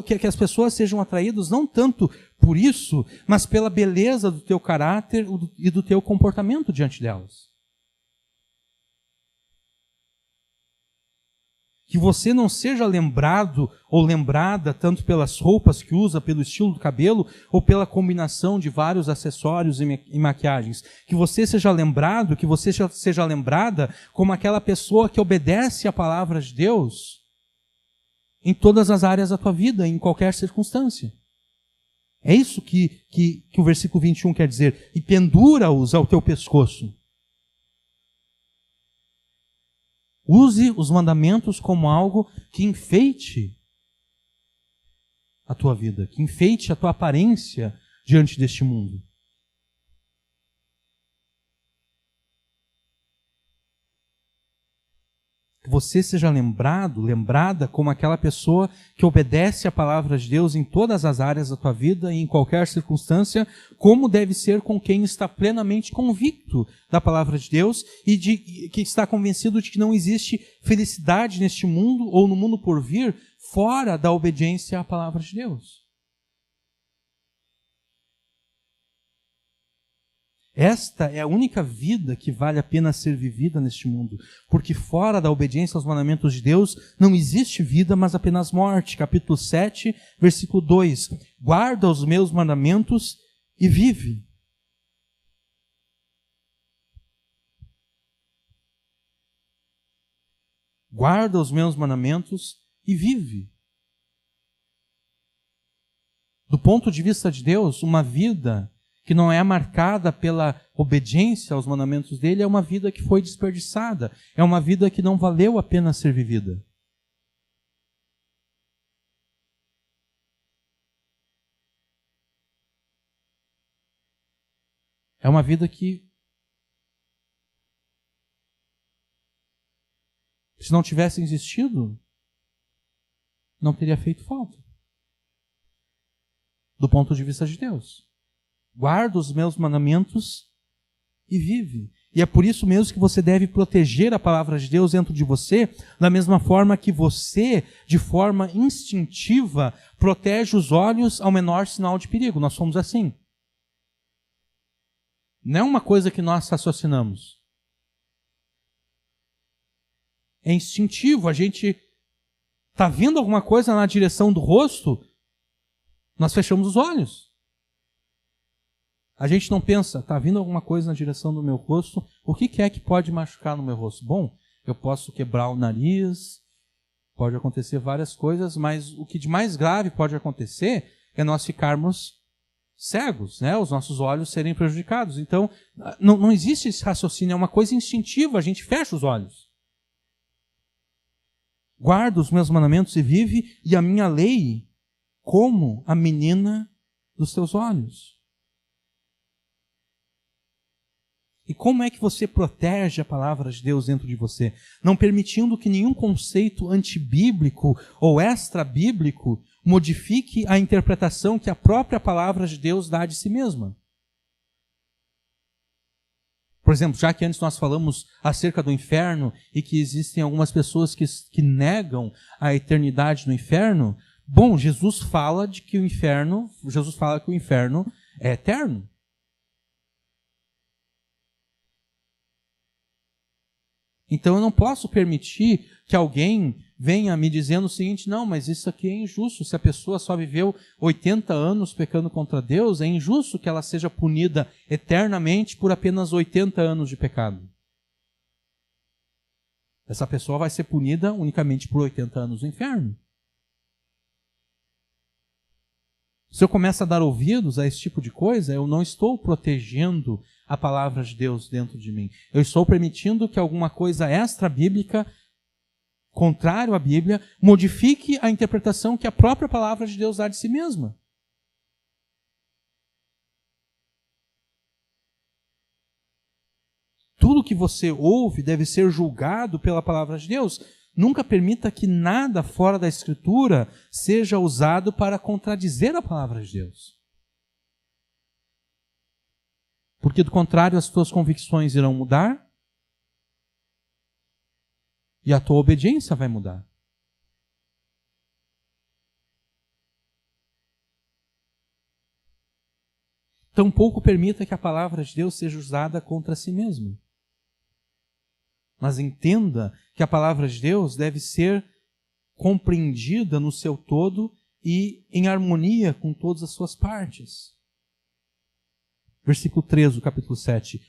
que as pessoas sejam atraídas não tanto por isso, mas pela beleza do teu caráter e do teu comportamento diante delas. Que você não seja lembrado ou lembrada tanto pelas roupas que usa, pelo estilo do cabelo, ou pela combinação de vários acessórios e maquiagens. Que você seja lembrado, que você seja lembrada como aquela pessoa que obedece à palavra de Deus em todas as áreas da tua vida, em qualquer circunstância. É isso que o versículo 21 quer dizer. E pendura-os ao teu pescoço. Use os mandamentos como algo que enfeite a tua vida, que enfeite a tua aparência diante deste mundo. Que você seja lembrada como aquela pessoa que obedece à palavra de Deus em todas as áreas da tua vida e em qualquer circunstância, como deve ser com quem está plenamente convicto da palavra de Deus e que está convencido de que não existe felicidade neste mundo ou no mundo por vir fora da obediência à palavra de Deus. Esta é a única vida que vale a pena ser vivida neste mundo, porque fora da obediência aos mandamentos de Deus não existe vida, mas apenas morte. Capítulo 7, versículo 2. Guarda os meus mandamentos e vive. Guarda os meus mandamentos e vive. Do ponto de vista de Deus, uma vida que não é marcada pela obediência aos mandamentos dele, é uma vida que foi desperdiçada, é uma vida que não valeu a pena ser vivida. É uma vida que, se não tivesse existido, não teria feito falta. Do ponto de vista de Deus. Guarda os meus mandamentos e vive. E é por isso mesmo que você deve proteger a palavra de Deus dentro de você, da mesma forma que você, de forma instintiva, protege os olhos ao menor sinal de perigo. Nós somos assim. Não é uma coisa que nós raciocinamos. É instintivo. A gente está vendo alguma coisa na direção do rosto, nós fechamos os olhos. A gente não pensa, está vindo alguma coisa na direção do meu rosto, o que é que pode machucar no meu rosto? Bom, eu posso quebrar o nariz, pode acontecer várias coisas, mas o que de mais grave pode acontecer é nós ficarmos cegos, né? Os nossos olhos serem prejudicados. Então, não existe esse raciocínio, é uma coisa instintiva, a gente fecha os olhos. Guarda os meus mandamentos e vive, e a minha lei como a menina dos teus olhos. E como é que você protege a palavra de Deus dentro de você? Não permitindo que nenhum conceito antibíblico ou extra-bíblico modifique a interpretação que a própria palavra de Deus dá de si mesma. Por exemplo, já que antes nós falamos acerca do inferno e que existem algumas pessoas que negam a eternidade no inferno, bom, Jesus fala que o inferno é eterno. Então eu não posso permitir que alguém venha me dizendo o seguinte: não, mas isso aqui é injusto. Se a pessoa só viveu 80 anos pecando contra Deus, é injusto que ela seja punida eternamente por apenas 80 anos de pecado. Essa pessoa vai ser punida unicamente por 80 anos no inferno. Se eu começo a dar ouvidos a esse tipo de coisa, eu não estou protegendo a palavra de Deus dentro de mim. Eu estou permitindo que alguma coisa extra-bíblica, contrário à Bíblia, modifique a interpretação que a própria palavra de Deus dá de si mesma. Tudo que você ouve deve ser julgado pela palavra de Deus. Nunca permita que nada fora da Escritura seja usado para contradizer a palavra de Deus. Porque, do contrário, as tuas convicções irão mudar e a tua obediência vai mudar. Tampouco permita que a palavra de Deus seja usada contra si mesma. Mas entenda que a palavra de Deus deve ser compreendida no seu todo e em harmonia com todas as suas partes. Versículo 3 do capítulo 7.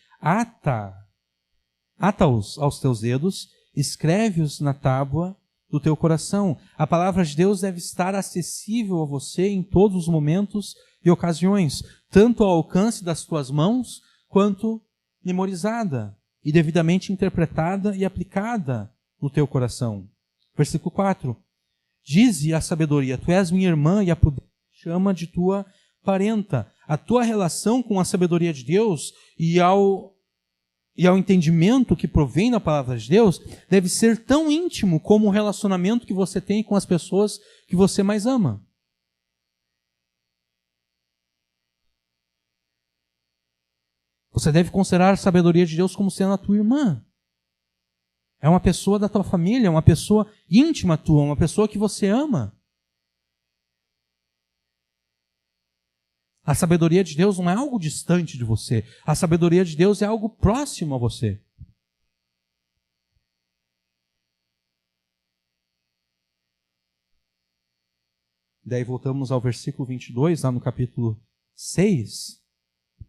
Ata-os aos teus dedos, escreve-os na tábua do teu coração. A palavra de Deus deve estar acessível a você em todos os momentos e ocasiões, tanto ao alcance das tuas mãos, quanto memorizada e devidamente interpretada e aplicada no teu coração. Versículo 4. Dize a sabedoria: tu és minha irmã, e a prudência chama de tua parenta. A tua relação com a sabedoria de Deus e ao entendimento que provém da palavra de Deus deve ser tão íntimo como o relacionamento que você tem com as pessoas que você mais ama. Você deve considerar a sabedoria de Deus como sendo a tua irmã. É uma pessoa da tua família, uma pessoa íntima tua, uma pessoa que você ama. A sabedoria de Deus não é algo distante de você. A sabedoria de Deus é algo próximo a você. Daí voltamos ao versículo 22, lá no capítulo 6.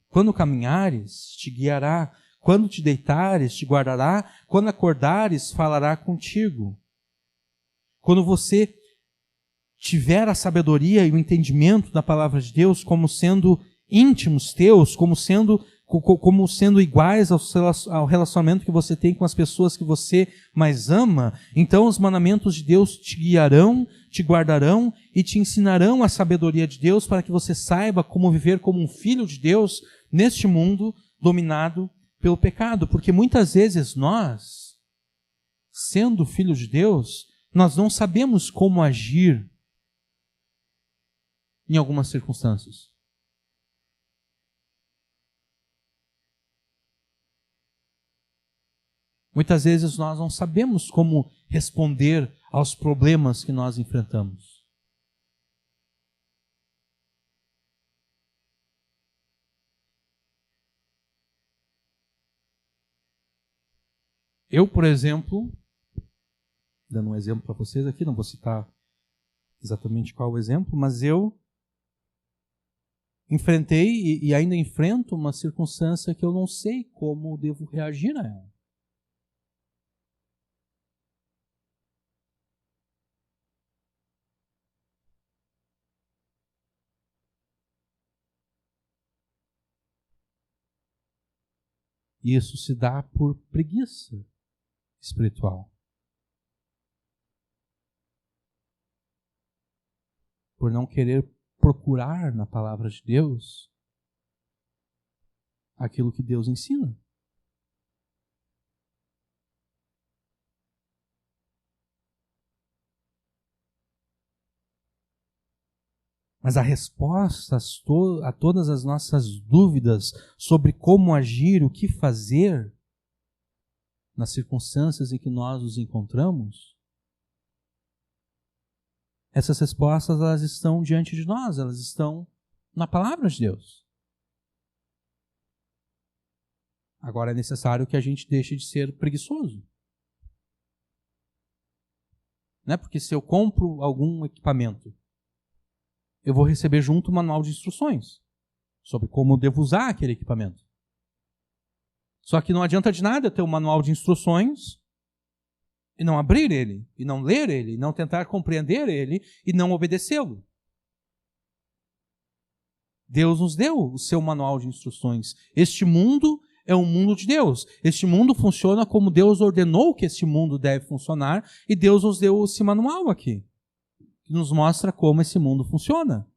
Quando caminhares, te guiará. Quando te deitares, te guardará. Quando acordares, falará contigo. Quando você tiver a sabedoria e o entendimento da palavra de Deus como sendo íntimos teus, como sendo iguais ao relacionamento que você tem com as pessoas que você mais ama, então os mandamentos de Deus te guiarão, te guardarão e te ensinarão a sabedoria de Deus para que você saiba como viver como um filho de Deus neste mundo dominado pelo pecado. Porque muitas vezes nós, sendo filhos de Deus, nós não sabemos como agir em algumas circunstâncias. Muitas vezes nós não sabemos como responder aos problemas que nós enfrentamos. Eu, por exemplo, dando um exemplo para vocês aqui, não vou citar exatamente qual o exemplo, mas eu enfrentei e ainda enfrento uma circunstância que eu não sei como devo reagir a ela. E isso se dá por preguiça espiritual. Por não querer procurar na palavra de Deus aquilo que Deus ensina. Mas a resposta a todas as nossas dúvidas sobre como agir, o que fazer nas circunstâncias em que nós nos encontramos, essas respostas elas estão diante de nós, elas estão na palavra de Deus. Agora é necessário que a gente deixe de ser preguiçoso. Né? Porque se eu compro algum equipamento, eu vou receber junto um manual de instruções sobre como eu devo usar aquele equipamento. Só que não adianta de nada ter um manual de instruções e não abrir ele, e não ler ele, e não tentar compreender ele, e não obedecê-lo. Deus nos deu o seu manual de instruções. Este mundo é um mundo de Deus. Este mundo funciona como Deus ordenou que este mundo deve funcionar, e Deus nos deu esse manual aqui, que nos mostra como esse mundo funciona.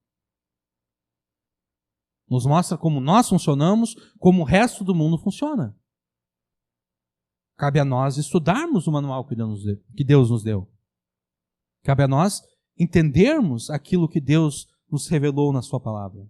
Nos mostra como nós funcionamos, como o resto do mundo funciona. Cabe a nós estudarmos o manual que Deus nos deu. Cabe a nós entendermos aquilo que Deus nos revelou na sua palavra.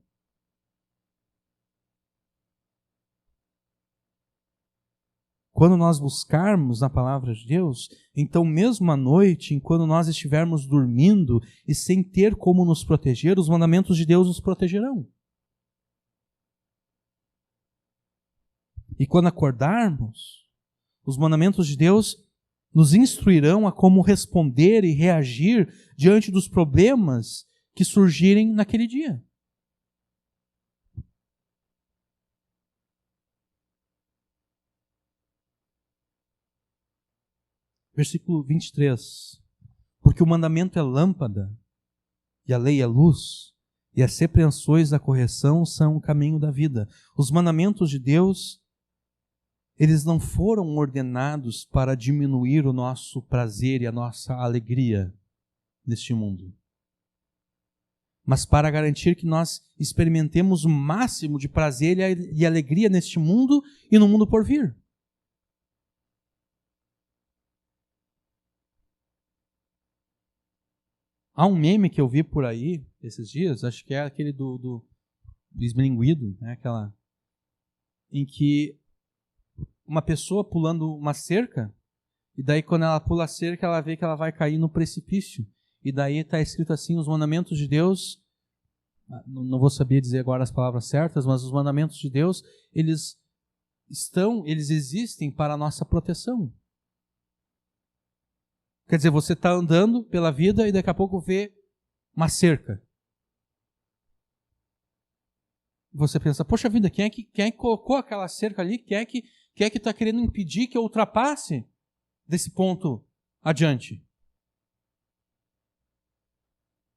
Quando nós buscarmos na palavra de Deus, então mesmo à noite, enquanto nós estivermos dormindo e sem ter como nos proteger, os mandamentos de Deus nos protegerão. E quando acordarmos, os mandamentos de Deus nos instruirão a como responder e reagir diante dos problemas que surgirem naquele dia. Versículo 23. Porque o mandamento é lâmpada, e a lei é luz, e as repreensões da correção são o caminho da vida. Os mandamentos de Deus, eles não foram ordenados para diminuir o nosso prazer e a nossa alegria neste mundo, mas para garantir que nós experimentemos o máximo de prazer e alegria neste mundo e no mundo por vir. Há um meme que eu vi por aí esses dias, acho que é aquele do esmilinguido, né? Em que uma pessoa pulando uma cerca, e daí quando ela pula a cerca, ela vê que ela vai cair no precipício. E daí está escrito assim, os mandamentos de Deus, não vou saber dizer agora as palavras certas, mas os mandamentos de Deus, eles existem para a nossa proteção. Quer dizer, você está andando pela vida e daqui a pouco vê uma cerca. Você pensa, poxa vida, quem é que colocou aquela cerca ali? Quem é que está querendo impedir que eu ultrapasse desse ponto adiante?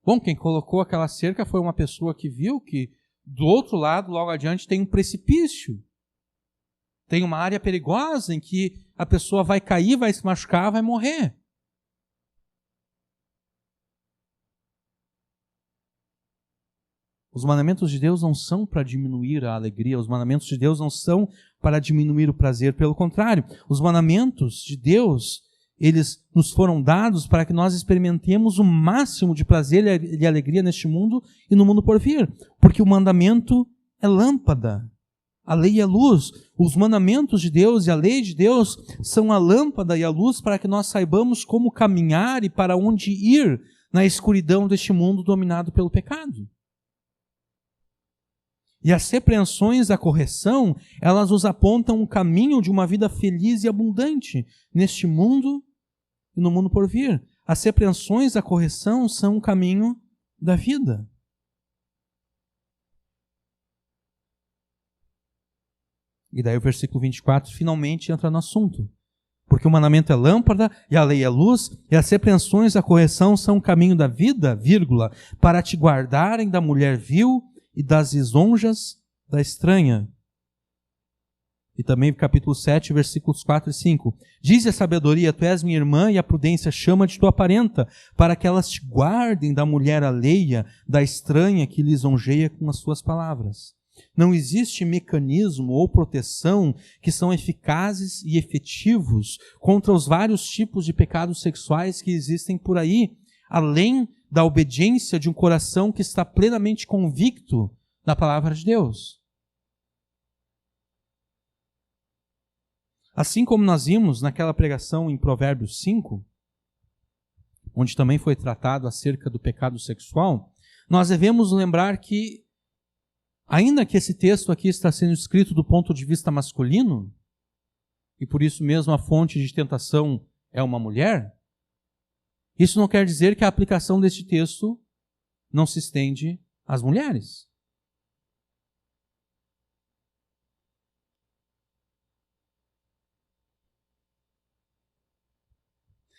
Bom, quem colocou aquela cerca foi uma pessoa que viu que do outro lado, logo adiante, tem um precipício. Tem uma área perigosa em que a pessoa vai cair, vai se machucar, vai morrer. Os mandamentos de Deus não são para diminuir a alegria, os mandamentos de Deus não são para diminuir o prazer, pelo contrário, os mandamentos de Deus, eles nos foram dados para que nós experimentemos o máximo de prazer e alegria neste mundo e no mundo por vir, porque o mandamento é lâmpada, a lei é luz, os mandamentos de Deus e a lei de Deus são a lâmpada e a luz para que nós saibamos como caminhar e para onde ir na escuridão deste mundo dominado pelo pecado. E as repreensões da correção, elas nos apontam um caminho de uma vida feliz e abundante neste mundo e no mundo por vir. As repreensões da correção são o caminho da vida. E daí o versículo 24 finalmente entra no assunto. Porque o mandamento é lâmpada e a lei é luz, e as repreensões da correção são o caminho da vida, vírgula, para te guardarem da mulher vil e das lisonjas da estranha. E também capítulo 7, versículos 4 e 5. Diz a sabedoria, tu és minha irmã, e a prudência chama-te tua parenta, para que elas te guardem da mulher alheia, da estranha que lisonjeia com as suas palavras. Não existe mecanismo ou proteção que são eficazes e efetivos contra os vários tipos de pecados sexuais que existem por aí, além da obediência de um coração que está plenamente convicto da palavra de Deus. Assim como nós vimos naquela pregação em Provérbios 5, onde também foi tratado acerca do pecado sexual, nós devemos lembrar que, ainda que esse texto aqui está sendo escrito do ponto de vista masculino, e por isso mesmo a fonte de tentação é uma mulher, isso não quer dizer que a aplicação deste texto não se estende às mulheres.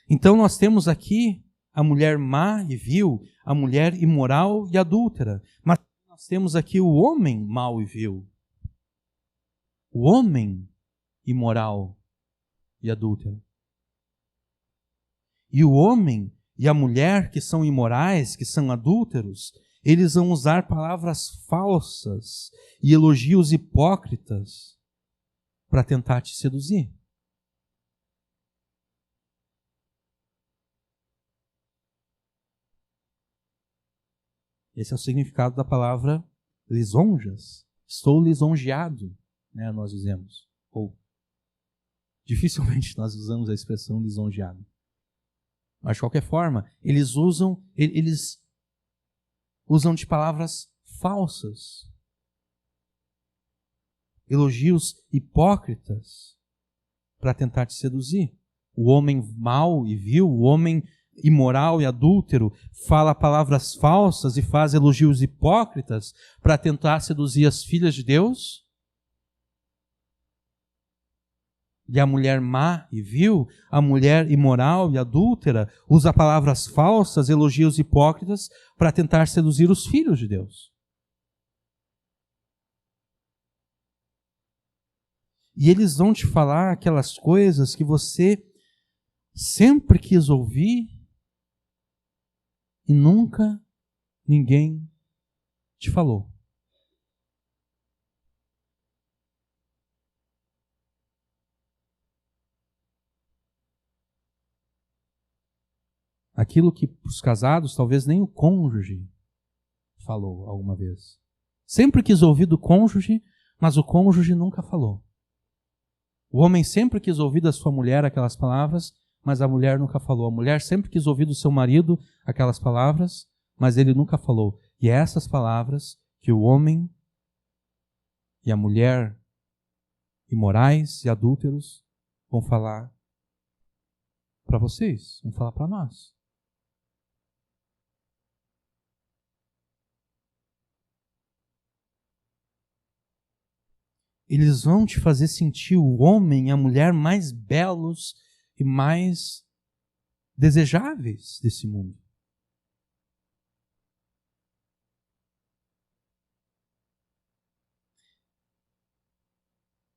Então nós temos aqui a mulher má e vil, a mulher imoral e adúltera. Mas nós temos aqui o homem mau e vil. O homem imoral e adúltero. E o homem e a mulher que são imorais, que são adúlteros, eles vão usar palavras falsas e elogios hipócritas para tentar te seduzir. Esse é o significado da palavra lisonjas. Estou lisonjeado, né, nós dizemos. Ou, dificilmente nós usamos a expressão lisonjeado. Mas, de qualquer forma, eles usam de palavras falsas. Elogios hipócritas para tentar te seduzir. O homem mau e vil, o homem imoral e adúltero, fala palavras falsas e faz elogios hipócritas para tentar seduzir as filhas de Deus. E a mulher má e vil, a mulher imoral e adúltera, usa palavras falsas, elogios hipócritas para tentar seduzir os filhos de Deus. E eles vão te falar aquelas coisas que você sempre quis ouvir e nunca ninguém te falou. Aquilo que para os casados talvez nem o cônjuge falou alguma vez. Sempre quis ouvir do cônjuge, mas o cônjuge nunca falou. O homem sempre quis ouvir da sua mulher aquelas palavras, mas a mulher nunca falou. A mulher sempre quis ouvir do seu marido aquelas palavras, mas ele nunca falou. E é essas palavras que o homem e a mulher imorais e adúlteros vão falar para vocês, vão falar para nós. Eles vão te fazer sentir o homem e a mulher mais belos e mais desejáveis desse mundo.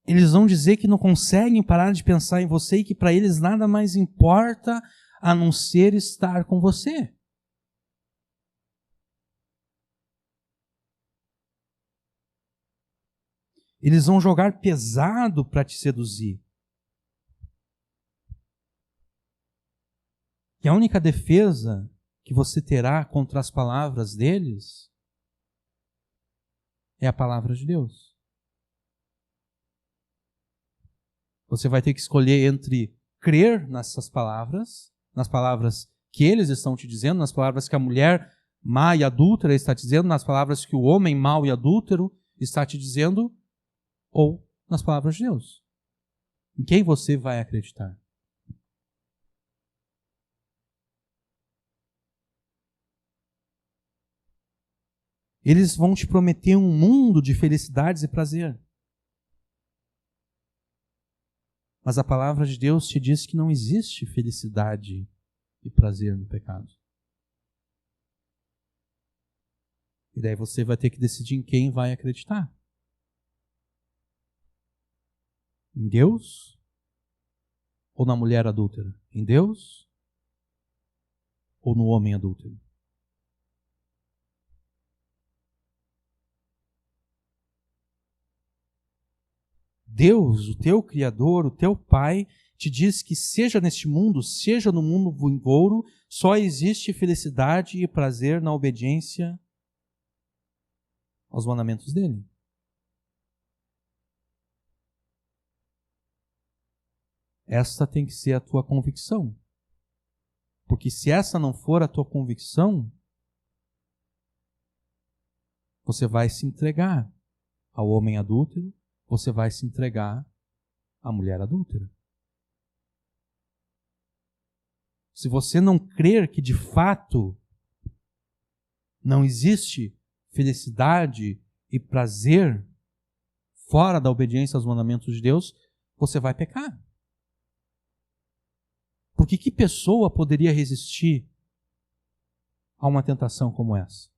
Eles vão dizer que não conseguem parar de pensar em você e que para eles nada mais importa a não ser estar com você. Eles vão jogar pesado para te seduzir. E a única defesa que você terá contra as palavras deles é a palavra de Deus. Você vai ter que escolher entre crer nessas palavras, nas palavras que eles estão te dizendo, nas palavras que a mulher má e adúltera está te dizendo, nas palavras que o homem mau e adúltero está te dizendo, ou nas palavras de Deus. Em quem você vai acreditar? Eles vão te prometer um mundo de felicidades e prazer. Mas a palavra de Deus te diz que não existe felicidade e prazer no pecado. E daí você vai ter que decidir em quem vai acreditar. Em Deus ou na mulher adúltera? Em Deus ou no homem adúltero? Deus, o teu Criador, o teu Pai, te diz que seja neste mundo, seja no mundo vindouro, só existe felicidade e prazer na obediência aos mandamentos dele. Essa tem que ser a tua convicção. Porque se essa não for a tua convicção, você vai se entregar ao homem adúltero, você vai se entregar à mulher adúltera. Se você não crer que de fato não existe felicidade e prazer fora da obediência aos mandamentos de Deus, você vai pecar. Porque que pessoa poderia resistir a uma tentação como essa?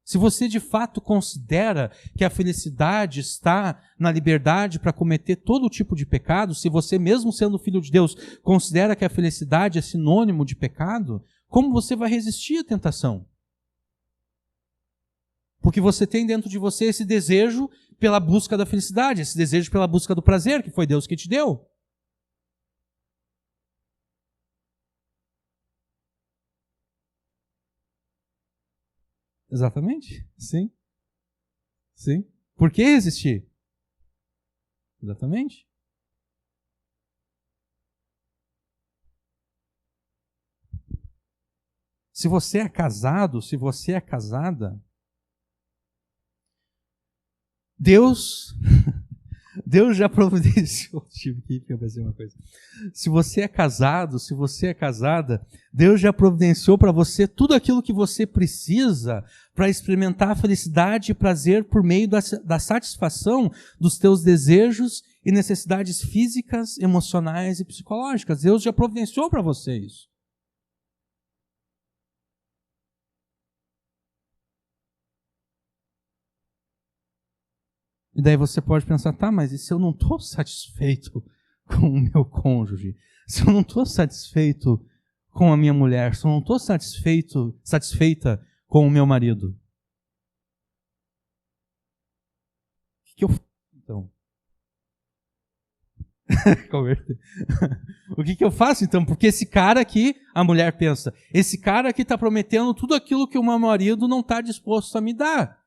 Se você de fato considera que a felicidade está na liberdade para cometer todo tipo de pecado, se você mesmo sendo filho de Deus considera que a felicidade é sinônimo de pecado, como você vai resistir à tentação? Porque você tem dentro de você esse desejo pela busca da felicidade, esse desejo pela busca do prazer, que foi Deus que te deu. Exatamente. Sim. Sim. Por que resistir? Exatamente. Se você é casado, se você é casada, Deus já providenciou. Tive que fazer uma coisa. Se você é casado, se você é casada, Deus já providenciou para você tudo aquilo que você precisa para experimentar a felicidade e prazer por meio da satisfação dos teus desejos e necessidades físicas, emocionais e psicológicas. Deus já providenciou para você isso. E daí você pode pensar, tá, mas e se eu não estou satisfeito com o meu cônjuge? Se eu não estou satisfeito com a minha mulher? Se eu não estou satisfeita com o meu marido? O que eu faço então? O que eu faço então? Porque esse cara aqui, a mulher pensa, esse cara aqui está prometendo tudo aquilo que o meu marido não está disposto a me dar.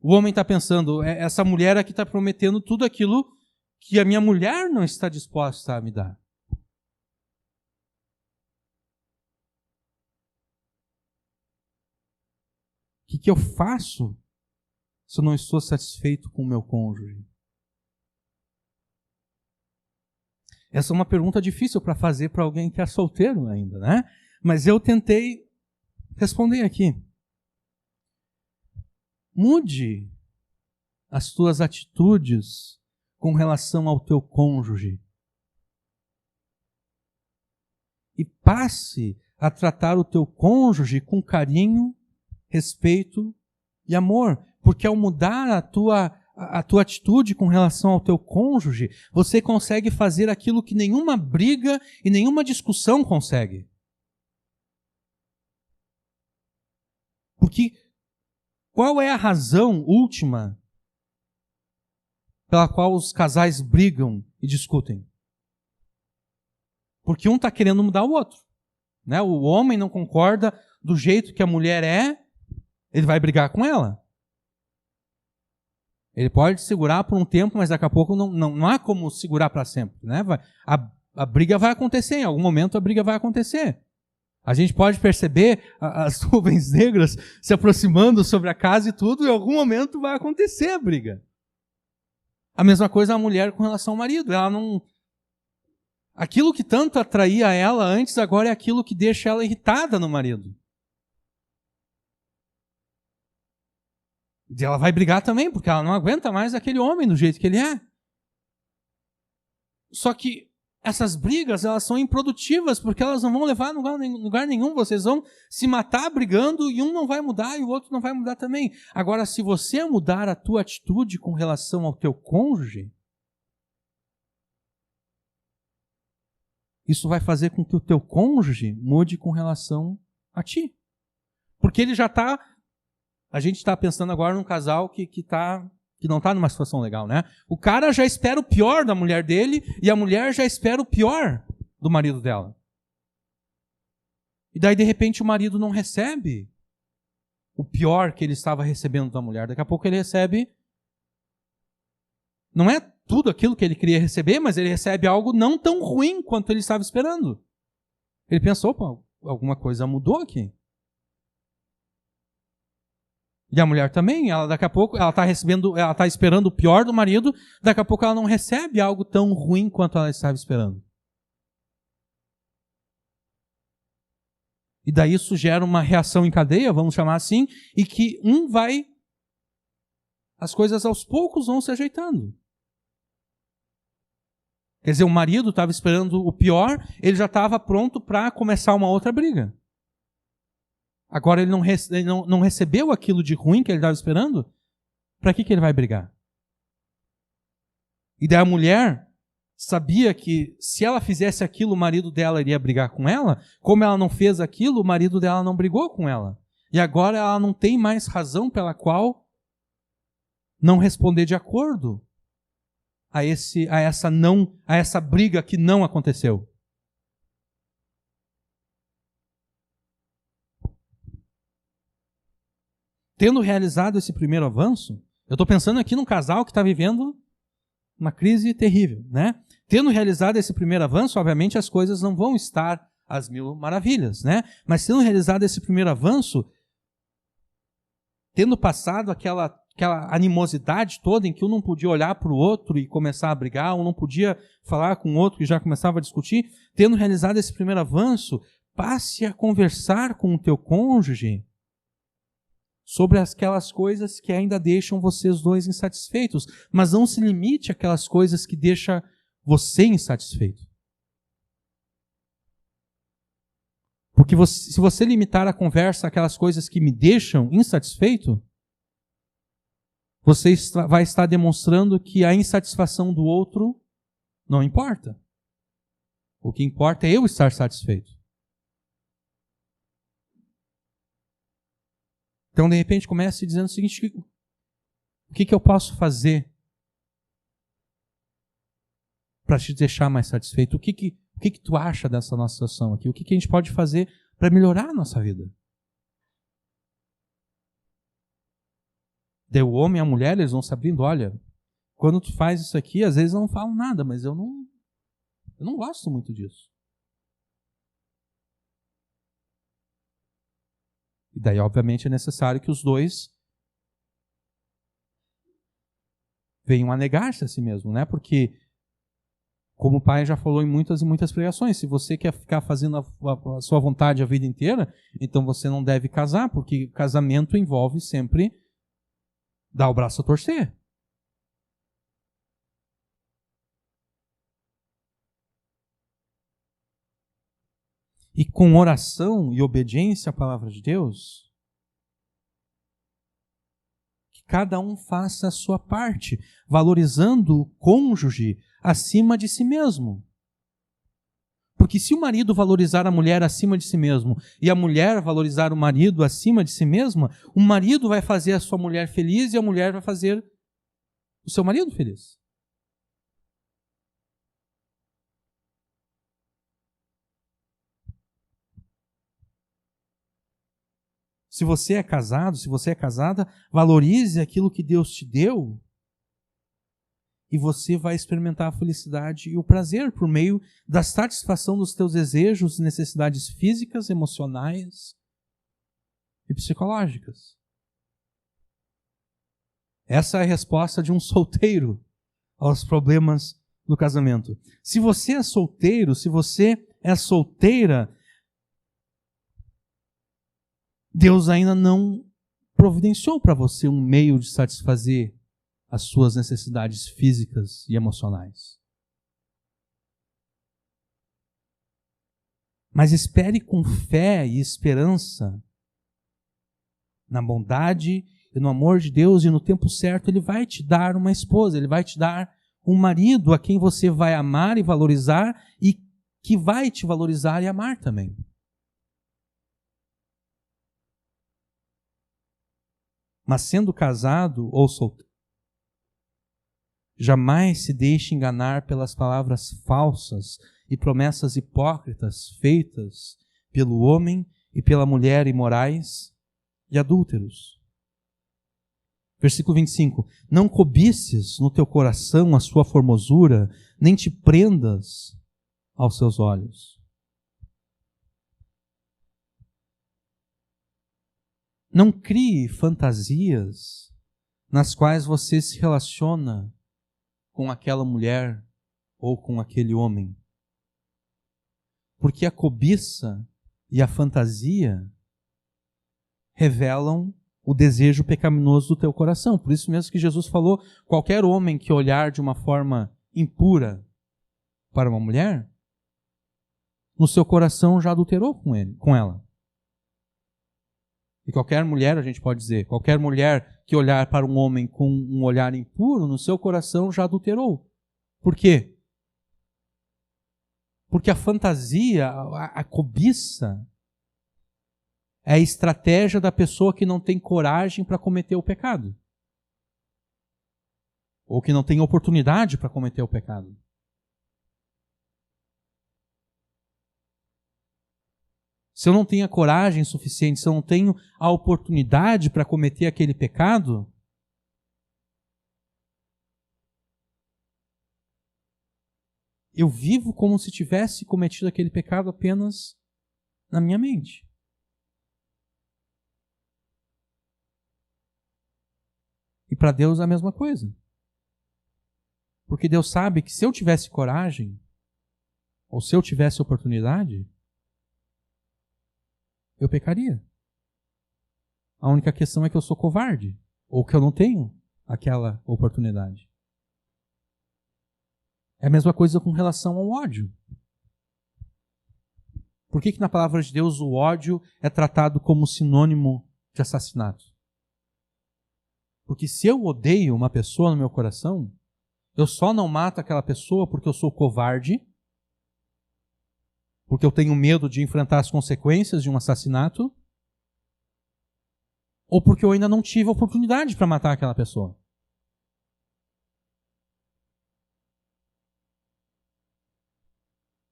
O homem está pensando, essa mulher aqui está prometendo tudo aquilo que a minha mulher não está disposta a me dar. O que eu faço se eu não estou satisfeito com o meu cônjuge? Essa é uma pergunta difícil para fazer para alguém que é solteiro ainda, né? Mas eu tentei responder aqui. Mude as tuas atitudes com relação ao teu cônjuge. E passe a tratar o teu cônjuge com carinho, respeito e amor. Porque ao mudar a tua atitude com relação ao teu cônjuge, você consegue fazer aquilo que nenhuma briga e nenhuma discussão consegue. Porque qual é a razão última pela qual os casais brigam e discutem? Porque um está querendo mudar o outro. Né? O homem não concorda do jeito que a mulher é, ele vai brigar com ela. Ele pode segurar por um tempo, mas daqui a pouco não há como segurar para sempre. Né? A briga vai acontecer, em algum momento a briga vai acontecer. A gente pode perceber as nuvens negras se aproximando sobre a casa e tudo, e em algum momento vai acontecer a briga. A mesma coisa a mulher com relação ao marido. Ela não... Aquilo que tanto atraía ela antes, agora é aquilo que deixa ela irritada no marido. E ela vai brigar também, porque ela não aguenta mais aquele homem do jeito que ele é. Só que essas brigas, elas são improdutivas, porque elas não vão levar a lugar nenhum. Vocês vão se matar brigando e um não vai mudar e o outro não vai mudar também. Agora, se você mudar a tua atitude com relação ao teu cônjuge, isso vai fazer com que o teu cônjuge mude com relação a ti. Porque ele já está... A gente está pensando agora num casal que está que não está numa situação legal, né? O cara já espera o pior da mulher dele e a mulher já espera o pior do marido dela. E daí, de repente, o marido não recebe o pior que ele estava recebendo da mulher. Daqui a pouco ele recebe... Não é tudo aquilo que ele queria receber, mas ele recebe algo não tão ruim quanto ele estava esperando. Ele pensou, opa, alguma coisa mudou aqui. E a mulher também, ela daqui a pouco, ela está esperando o pior do marido, daqui a pouco ela não recebe algo tão ruim quanto ela estava esperando. E daí isso gera uma reação em cadeia, vamos chamar assim, e que as coisas aos poucos vão se ajeitando. Quer dizer, o marido estava esperando o pior, ele já estava pronto para começar uma outra briga. Agora ele não recebeu aquilo de ruim que ele estava esperando, para que ele vai brigar? E daí a mulher sabia que se ela fizesse aquilo, o marido dela iria brigar com ela. Como ela não fez aquilo, o marido dela não brigou com ela. E agora ela não tem mais razão pela qual não responder de acordo a essa briga que não aconteceu. Tendo realizado esse primeiro avanço, eu estou pensando aqui num casal que está vivendo uma crise terrível, né? Tendo realizado esse primeiro avanço, obviamente as coisas não vão estar às mil maravilhas, né? Mas tendo realizado esse primeiro avanço, tendo passado aquela animosidade toda em que um não podia olhar para o outro e começar a brigar, um não podia falar com o outro e já começava a discutir, tendo realizado esse primeiro avanço, passe a conversar com o teu cônjuge sobre aquelas coisas que ainda deixam vocês dois insatisfeitos, mas não se limite àquelas coisas que deixam você insatisfeito. Porque se você limitar a conversa àquelas coisas que me deixam insatisfeito, você vai estar demonstrando que a insatisfação do outro não importa. O que importa é eu estar satisfeito. Então, de repente, comece dizendo o seguinte: o que eu posso fazer para te deixar mais satisfeito? O que tu acha dessa nossa situação aqui? O que a gente pode fazer para melhorar a nossa vida? Daí o homem e a mulher, eles vão se abrindo. Olha, quando tu faz isso aqui, às vezes eu não falo nada, mas eu não gosto muito disso. E daí, obviamente, é necessário que os dois venham a negar-se a si mesmo, né? Porque, como o pai já falou em muitas e muitas pregações, se você quer ficar fazendo a sua vontade a vida inteira, então você não deve casar, porque casamento envolve sempre dar o braço a torcer. E com oração e obediência à palavra de Deus, que cada um faça a sua parte, valorizando o cônjuge acima de si mesmo. Porque se o marido valorizar a mulher acima de si mesmo e a mulher valorizar o marido acima de si mesma, o marido vai fazer a sua mulher feliz e a mulher vai fazer o seu marido feliz. Se você é casado, se você é casada, valorize aquilo que Deus te deu e você vai experimentar a felicidade e o prazer por meio da satisfação dos teus desejos e necessidades físicas, emocionais e psicológicas. Essa é a resposta de um solteiro aos problemas do casamento. Se você é solteiro, se você é solteira, Deus ainda não providenciou para você um meio de satisfazer as suas necessidades físicas e emocionais. Mas espere com fé e esperança na bondade e no amor de Deus, e no tempo certo Ele vai te dar uma esposa, Ele vai te dar um marido a quem você vai amar e valorizar e que vai te valorizar e amar também. Mas sendo casado ou solteiro, Jamais se deixe enganar pelas palavras falsas e promessas hipócritas feitas pelo homem e pela mulher imorais e adúlteros. Versículo 25. Não cobices no teu coração a sua formosura, nem te prendas aos seus olhos. Não crie fantasias nas quais você se relaciona com aquela mulher ou com aquele homem. Porque a cobiça e a fantasia revelam o desejo pecaminoso do teu coração. Por isso mesmo que Jesus falou, qualquer homem que olhar de uma forma impura para uma mulher, no seu coração já adulterou com ela. E qualquer mulher, a gente pode dizer, qualquer mulher que olhar para um homem com um olhar impuro, no seu coração já adulterou. Por quê? Porque a fantasia, a cobiça, é a estratégia da pessoa que não tem coragem para cometer o pecado. Ou que não tem oportunidade para cometer o pecado. Se eu não tenho a coragem suficiente, se eu não tenho a oportunidade para cometer aquele pecado, eu vivo como se tivesse cometido aquele pecado apenas na minha mente. E para Deus é a mesma coisa. Porque Deus sabe que se eu tivesse coragem, ou se eu tivesse oportunidade, eu pecaria. A única questão é que eu sou covarde, ou que eu não tenho aquela oportunidade. É a mesma coisa com relação ao ódio. Por que na palavra de Deus o ódio é tratado como sinônimo de assassinato? Porque se eu odeio uma pessoa no meu coração, eu só não mato aquela pessoa porque eu sou covarde, porque eu tenho medo de enfrentar as consequências de um assassinato, ou porque eu ainda não tive a oportunidade para matar aquela pessoa.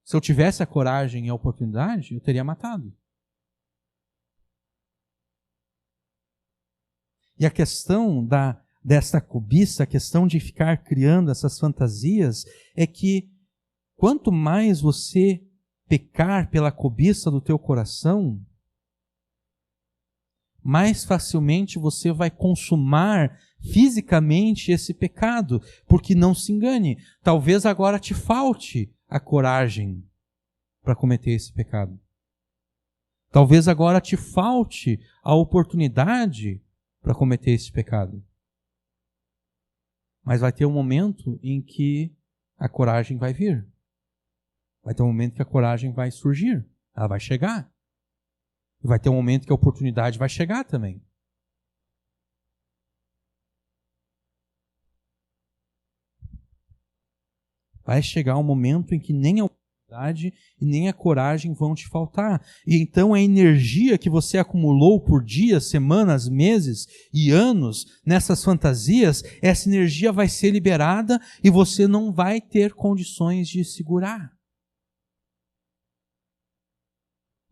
Se eu tivesse a coragem e a oportunidade, eu teria matado. E a questão dessa cobiça, a questão de ficar criando essas fantasias, é que quanto mais você pecar pela cobiça do teu coração, mais facilmente você vai consumar fisicamente esse pecado. Porque não se engane, talvez agora te falte a coragem para cometer esse pecado. Talvez agora te falte a oportunidade para cometer esse pecado. Mas vai ter um momento em que a coragem vai vir. Vai ter um momento que a coragem vai surgir. Ela vai chegar. E vai ter um momento que a oportunidade vai chegar também. Vai chegar um momento em que nem a oportunidade e nem a coragem vão te faltar. E então a energia que você acumulou por dias, semanas, meses e anos nessas fantasias, essa energia vai ser liberada e você não vai ter condições de segurar.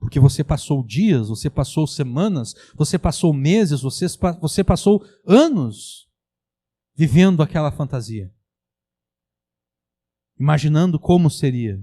Porque você passou dias, você passou semanas, você passou meses, você passou anos vivendo aquela fantasia. Imaginando como seria.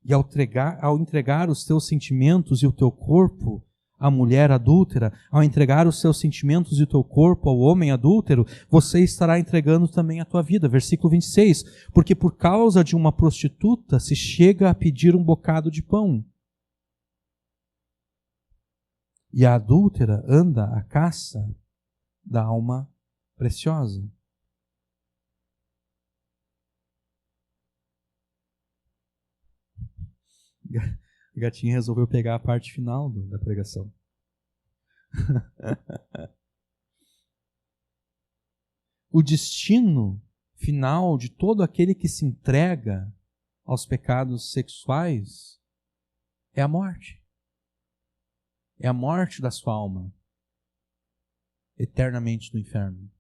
E ao entregar os teus sentimentos e o teu corpo à mulher adúltera, ao entregar os seus sentimentos e o teu corpo ao homem adúltero, você estará entregando também a tua vida. Versículo 26. Porque por causa de uma prostituta se chega a pedir um bocado de pão. E a adúltera anda à caça da alma preciosa. O gatinho resolveu pegar a parte final da pregação. O destino final de todo aquele que se entrega aos pecados sexuais é a morte. É a morte da sua alma, eternamente no inferno.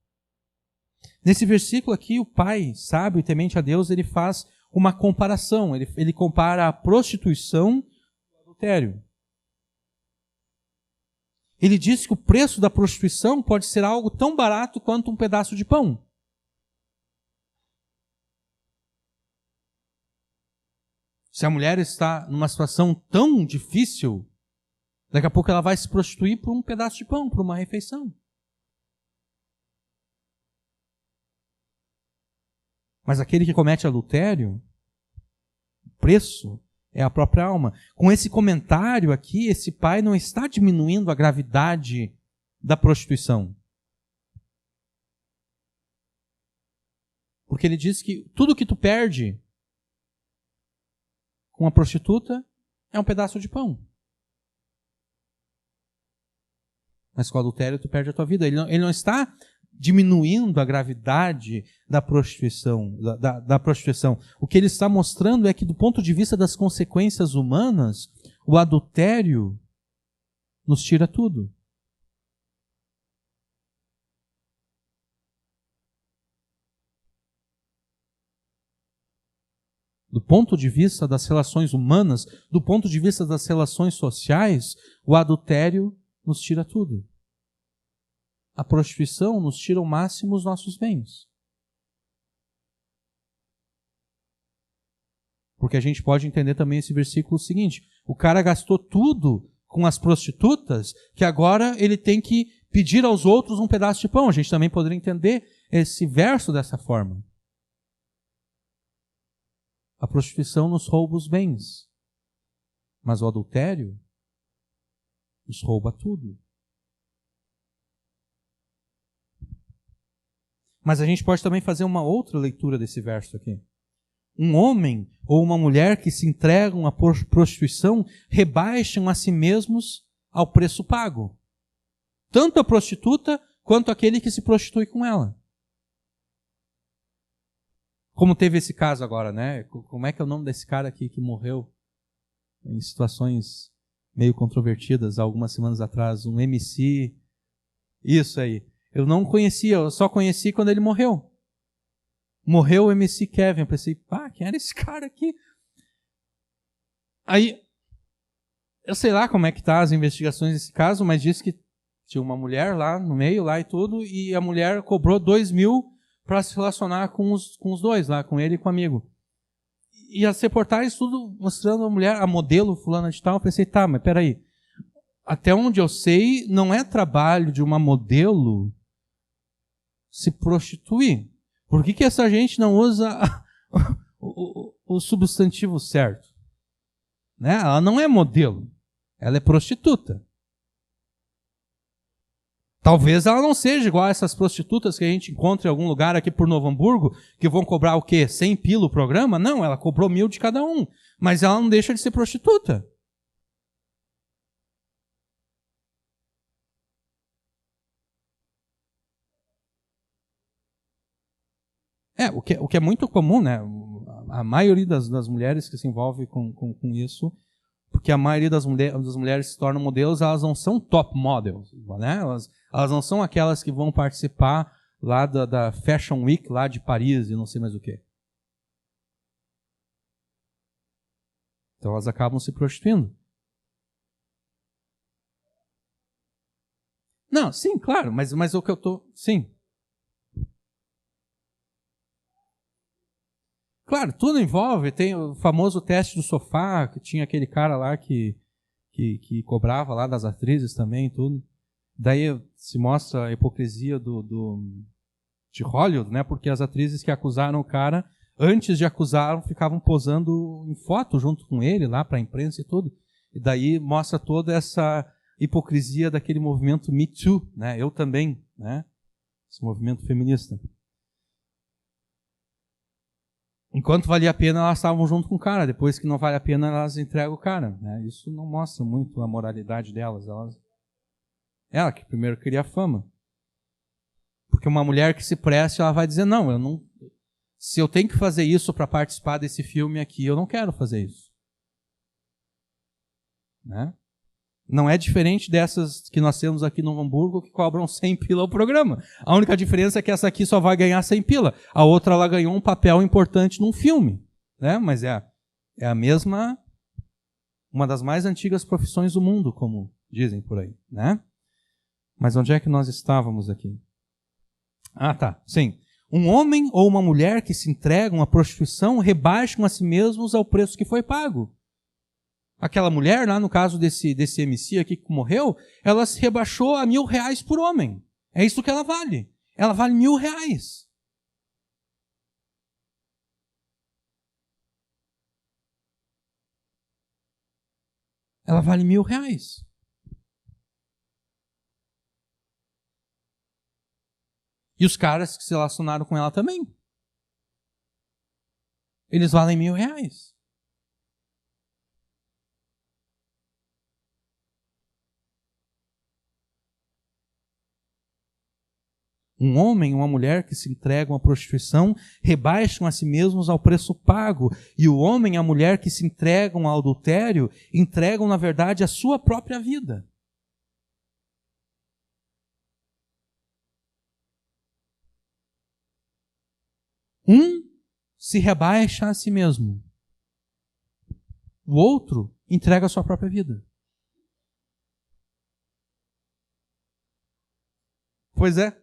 Nesse versículo aqui, o pai, sábio e temente a Deus, ele faz uma comparação. Ele compara a prostituição com o adultério. Ele diz que o preço da prostituição pode ser algo tão barato quanto um pedaço de pão. Se a mulher está numa situação tão difícil, daqui a pouco ela vai se prostituir por um pedaço de pão, por uma refeição. Mas aquele que comete adultério, o preço é a própria alma. Com esse comentário aqui, esse pai não está diminuindo a gravidade da prostituição. Porque ele diz que tudo que tu perde com a prostituta é um pedaço de pão. Mas com o adultério tu perde a tua vida. Ele não está diminuindo a gravidade da prostituição, da prostituição. O que ele está mostrando é que, do ponto de vista das consequências humanas, o adultério nos tira tudo. Do ponto de vista das relações humanas, do ponto de vista das relações sociais, o adultério nos tira tudo. A prostituição nos tira ao máximo os nossos bens. Porque a gente pode entender também esse versículo seguinte: o cara gastou tudo com as prostitutas, que agora ele tem que pedir aos outros um pedaço de pão. A gente também poderia entender esse verso dessa forma. A prostituição nos rouba os bens, mas o adultério nos rouba tudo. Mas a gente pode também fazer uma outra leitura desse verso aqui. Um homem ou uma mulher que se entregam à prostituição rebaixam a si mesmos ao preço pago. Tanto a prostituta quanto aquele que se prostitui com ela. Como teve esse caso agora, né? Como é que é o nome desse cara aqui que morreu em situações meio controvertidas algumas semanas atrás? Um MC. Isso aí. Eu não conhecia, eu só conheci quando ele morreu. Morreu o MC Kevin. Eu pensei, quem era esse cara aqui? Aí, eu sei lá como é que tá as investigações desse caso, mas disse que tinha uma mulher lá no meio, lá e tudo, e a mulher cobrou 2.000 para se relacionar com os dois lá, com ele e com o amigo. E as reportagens tudo mostrando a mulher, a modelo fulana de tal. Eu pensei, mas peraí. Até onde eu sei, não é trabalho de uma modelo se prostituir. Por que essa gente não usa o substantivo certo? Né? Ela não é modelo. Ela é prostituta. Talvez ela não seja igual a essas prostitutas que a gente encontra em algum lugar aqui por Novo Hamburgo, que vão cobrar o quê? 100 pila o programa? Não, ela cobrou 1.000 de cada um. Mas ela não deixa de ser prostituta. O que é muito comum, né? A maioria das mulheres que se envolve com isso, porque a maioria das mulheres que se tornam modelos, elas não são top models, né? Elas não são aquelas que vão participar lá da Fashion Week lá de Paris e não sei mais o quê. Então elas acabam se prostituindo. Não, sim, claro, mas o que eu estou... Sim. Claro, tudo envolve. Tem o famoso teste do sofá, que tinha aquele cara lá que cobrava lá das atrizes também, tudo. Daí se mostra a hipocrisia de Hollywood, né? Porque as atrizes que acusaram o cara, antes de acusar, ficavam posando em foto junto com ele lá para a imprensa e tudo. E daí mostra toda essa hipocrisia daquele movimento Me Too, né? Eu também, né? Esse movimento feminista. Enquanto valia a pena, elas estavam junto com o cara. Depois que não vale a pena, elas entregam o cara. Né? Isso não mostra muito a moralidade delas. Ela que primeiro queria fama. Porque uma mulher que se preste, ela vai dizer, não. se eu tenho que fazer isso para participar desse filme aqui, eu não quero fazer isso. Né? Não é diferente dessas que nós temos aqui no Hamburgo, que cobram 100 pila o programa. A única diferença é que essa aqui só vai ganhar 100 pila. A outra, ela ganhou um papel importante num filme. Né? Mas é a mesma, uma das mais antigas profissões do mundo, como dizem por aí. Né? Mas onde é que nós estávamos aqui? Tá, sim. Um homem ou uma mulher que se entregam à prostituição rebaixam a si mesmos ao preço que foi pago. Aquela mulher, lá no caso desse MC aqui que morreu, ela se rebaixou a R$1.000 por homem. É isso que ela vale. Ela vale R$1.000. Ela vale R$1.000. E os caras que se relacionaram com ela também. Eles valem R$1.000. Um homem e uma mulher que se entregam à prostituição rebaixam a si mesmos ao preço pago. E o homem e a mulher que se entregam ao adultério entregam, na verdade, a sua própria vida. Um se rebaixa a si mesmo. O outro entrega a sua própria vida. Pois é.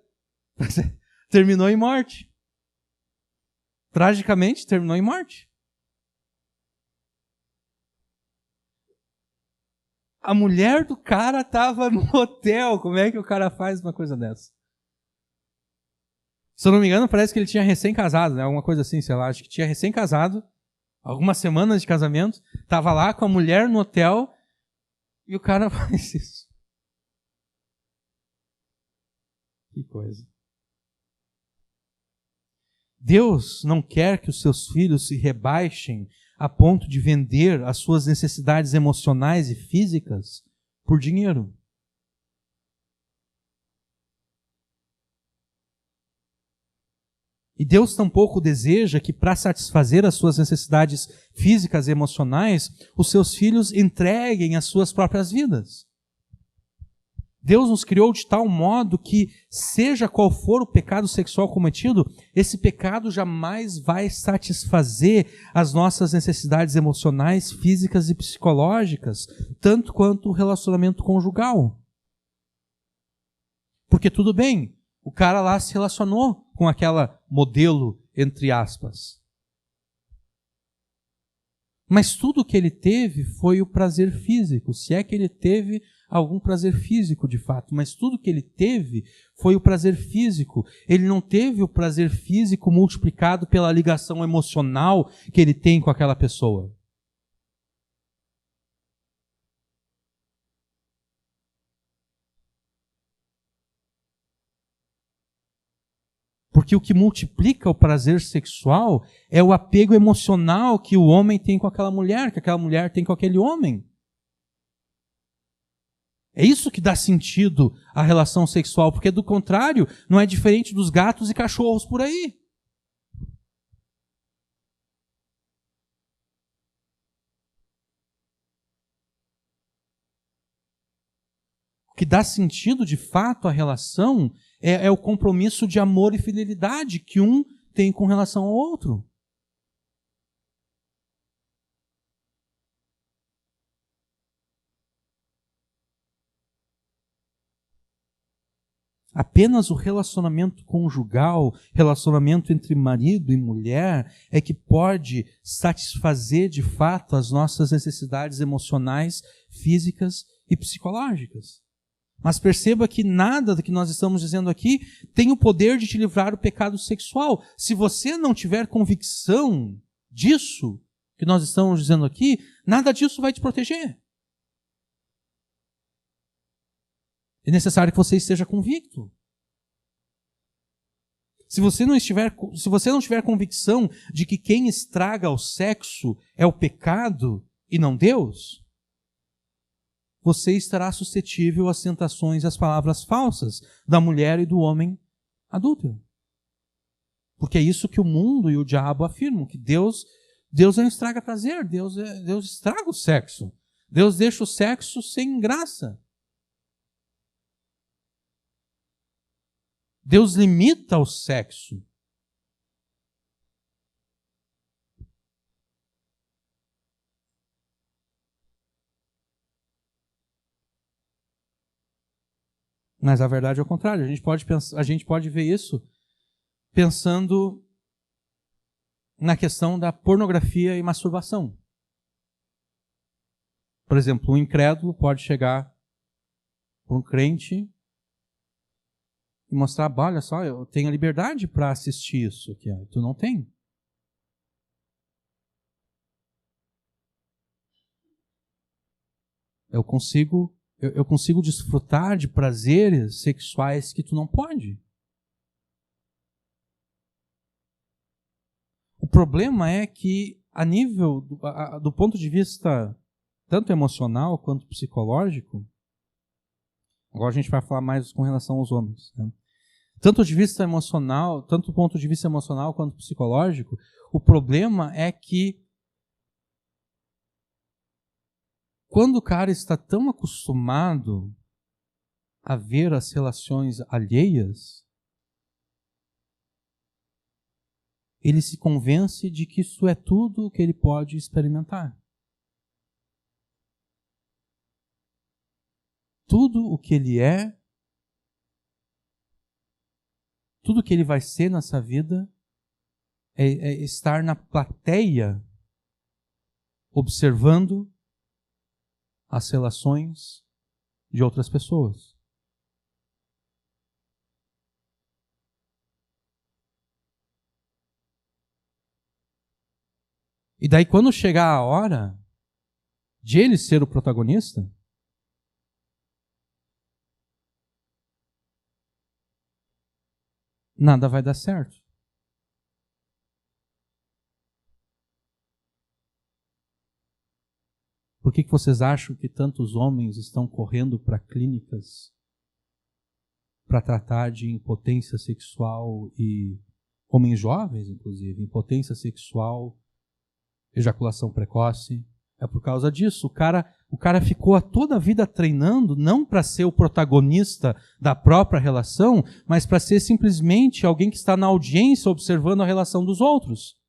Terminou em morte. Tragicamente, terminou em morte. A mulher do cara estava no hotel. Como é que o cara faz uma coisa dessa? Se eu não me engano, parece que ele tinha recém-casado, né? Alguma coisa assim, sei lá. Acho que tinha recém-casado, algumas semanas de casamento. Estava lá com a mulher no hotel e o cara faz isso. Que coisa. Deus não quer que os seus filhos se rebaixem a ponto de vender as suas necessidades emocionais e físicas por dinheiro. E Deus tampouco deseja que, para satisfazer as suas necessidades físicas e emocionais, os seus filhos entreguem as suas próprias vidas. Deus nos criou de tal modo que, seja qual for o pecado sexual cometido, esse pecado jamais vai satisfazer as nossas necessidades emocionais, físicas e psicológicas, tanto quanto o relacionamento conjugal. Porque tudo bem, o cara lá se relacionou com aquela modelo, entre aspas. Mas tudo que ele teve foi o prazer físico, se é que ele teve algum prazer físico de fato, mas tudo que ele teve foi o prazer físico. Ele não teve o prazer físico multiplicado pela ligação emocional que ele tem com aquela pessoa. Porque o que multiplica o prazer sexual é o apego emocional que o homem tem com aquela mulher, que aquela mulher tem com aquele homem. É isso que dá sentido à relação sexual, porque do contrário, não é diferente dos gatos e cachorros por aí. O que dá sentido de fato à relação é o compromisso de amor e fidelidade que um tem com relação ao outro. Apenas o relacionamento conjugal, relacionamento entre marido e mulher, é que pode satisfazer de fato as nossas necessidades emocionais, físicas e psicológicas. Mas perceba que nada do que nós estamos dizendo aqui tem o poder de te livrar do pecado sexual. Se você não tiver convicção disso que nós estamos dizendo aqui, nada disso vai te proteger. É necessário que você esteja convicto. Se você não tiver convicção de que quem estraga o sexo é o pecado e não Deus, você estará suscetível às tentações e às palavras falsas da mulher e do homem adúltero. Porque é isso que o mundo e o diabo afirmam, que Deus não estraga prazer, Deus estraga o sexo. Deus deixa o sexo sem graça. Deus limita o sexo. Mas a verdade é o contrário. A gente pode ver isso pensando na questão da pornografia e masturbação. Por exemplo, um incrédulo pode chegar para um crente e mostrar, olha só, eu tenho a liberdade para assistir isso aqui, tu não tem. Eu consigo desfrutar de prazeres sexuais que tu não pode. O problema é que, a nível do ponto de vista tanto emocional quanto psicológico, agora a gente vai falar mais com relação aos homens, né? Tanto do ponto de vista emocional quanto psicológico, o problema é que quando o cara está tão acostumado a ver as relações alheias, ele se convence de que isso é tudo o que ele pode experimentar. Tudo o que ele é, tudo o que ele vai ser nessa vida é estar na plateia observando as relações de outras pessoas. E daí, quando chegar a hora de ele ser o protagonista, nada vai dar certo. Por que vocês acham que tantos homens estão correndo para clínicas para tratar de impotência sexual e homens jovens, inclusive, impotência sexual, ejaculação precoce? É por causa disso. O cara ficou toda a vida treinando não para ser o protagonista da própria relação, mas para ser simplesmente alguém que está na audiência observando a relação dos outros.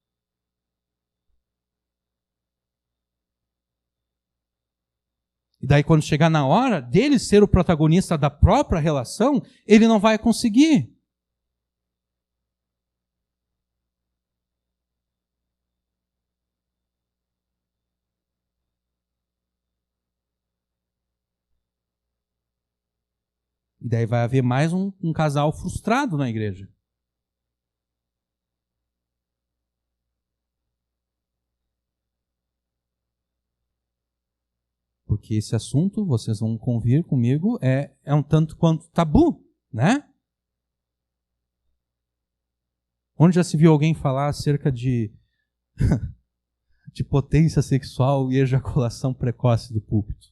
E daí, quando chegar na hora dele ser o protagonista da própria relação, ele não vai conseguir. E daí vai haver mais um casal frustrado na igreja. Porque esse assunto, vocês vão convir comigo, é um tanto quanto tabu, né? Onde já se viu alguém falar acerca de potência sexual e ejaculação precoce do púlpito?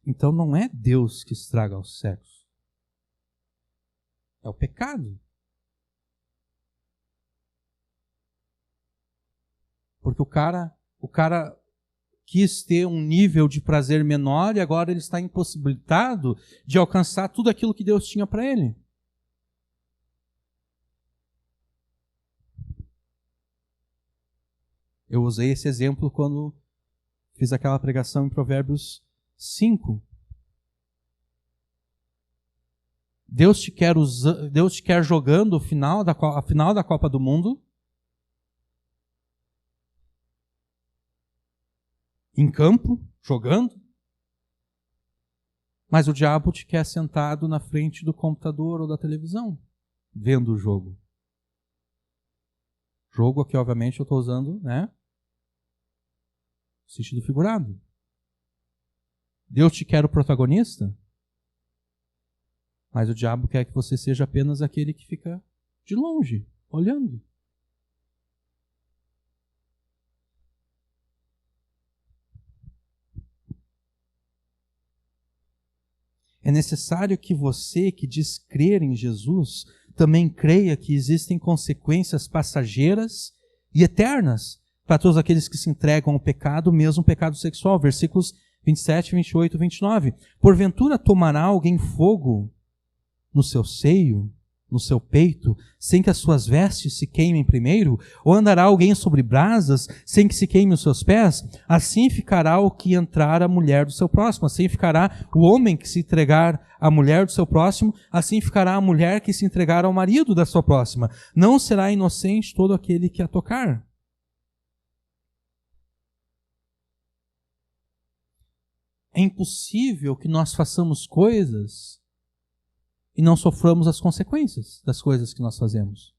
Então não é Deus que estraga o sexo. É o pecado. Porque o cara quis ter um nível de prazer menor e agora ele está impossibilitado de alcançar tudo aquilo que Deus tinha para ele. Eu usei esse exemplo quando fiz aquela pregação em Provérbios 5. Deus te quer jogando a final da Copa do Mundo, em campo, jogando, mas o diabo te quer sentado na frente do computador ou da televisão, vendo o jogo. Jogo aqui, obviamente, eu estou usando, né? Sentido figurado. Deus te quer o protagonista, mas o diabo quer que você seja apenas aquele que fica de longe, olhando. é necessário que você, que diz crer em Jesus, também creia que existem consequências passageiras e eternas para todos aqueles que se entregam ao pecado, mesmo o pecado sexual. Versículos 27, 28, 29. Porventura tomará alguém fogo no seu seio, no seu peito, sem que as suas vestes se queimem primeiro? Ou andará alguém sobre brasas, sem que se queime os seus pés? Assim ficará o que entrar a mulher do seu próximo, assim ficará o homem que se entregar à mulher do seu próximo, assim ficará a mulher que se entregar ao marido da sua próxima. Não será inocente todo aquele que a tocar. É impossível que nós façamos coisas e não soframos as consequências das coisas que nós fazemos.